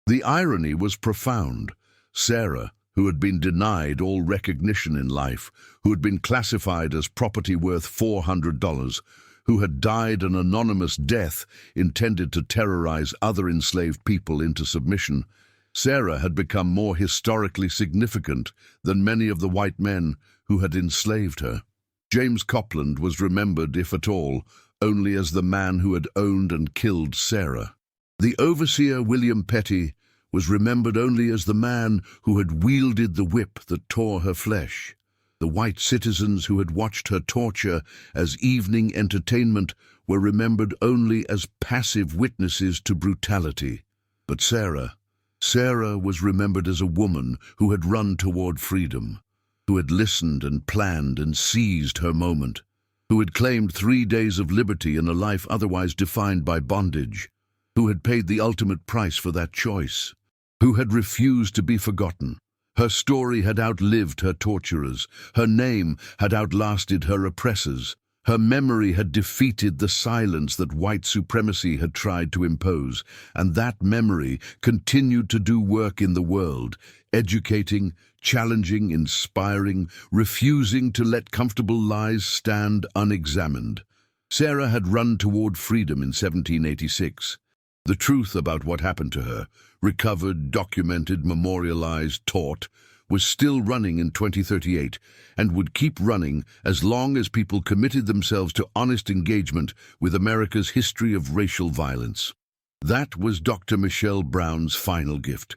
S1: The irony was profound. Sarah, who had been denied all recognition in life, who had been classified as property worth $400, who had died an anonymous death intended to terrorize other enslaved people into submission, Sarah had become more historically significant than many of the white men who had enslaved her. James Copland was remembered, if at all, only as the man who had owned and killed Sarah. The overseer William Petty was remembered only as the man who had wielded the whip that tore her flesh. The white citizens who had watched her torture as evening entertainment were remembered only as passive witnesses to brutality. But Sarah was remembered as a woman who had run toward freedom, who had listened and planned and seized her moment, who had claimed 3 days of liberty in a life otherwise defined by bondage, who had paid the ultimate price for that choice, who had refused to be forgotten. Her story had outlived her torturers. Her name had outlasted her oppressors. Her memory had defeated the silence that white supremacy had tried to impose, and that memory continued to do work in the world, educating, challenging, inspiring, refusing to let comfortable lies stand unexamined. Sarah had run toward freedom in 1786. The truth about what happened to her, recovered, documented, memorialized, taught, was still running in 2038 and would keep running as long as people committed themselves to honest engagement with America's history of racial violence. That was Dr. Michelle Brown's final gift.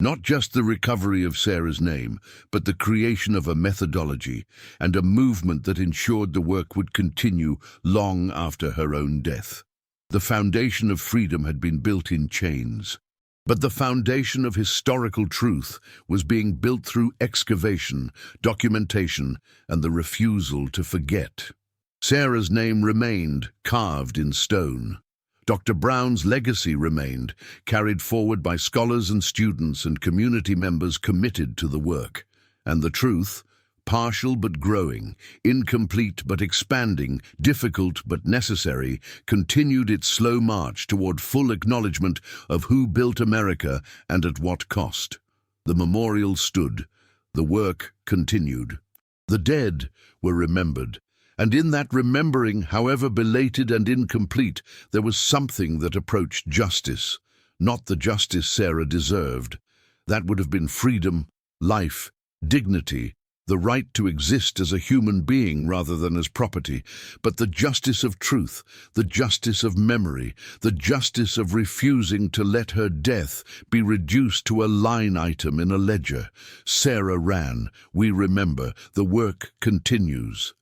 S1: Not just the recovery of Sarah's name, but the creation of a methodology and a movement that ensured the work would continue long after her own death. The foundation of freedom had been built in chains, but the foundation of historical truth was being built through excavation, documentation, and the refusal to forget. Sarah's name remained carved in stone. Dr. Brown's legacy remained, carried forward by scholars and students and community members committed to the work. And the truth, partial but growing, incomplete but expanding, difficult but necessary, continued its slow march toward full acknowledgement of who built America and at what cost. The memorial stood. The work continued. The dead were remembered. And in that remembering, however belated and incomplete, there was something that approached justice. Not the justice Sarah deserved. That would have been freedom, life, dignity, the right to exist as a human being rather than as property, but the justice of truth, the justice of memory, the justice of refusing to let her death be reduced to a line item in a ledger. Sarah ran. We remember. The work continues.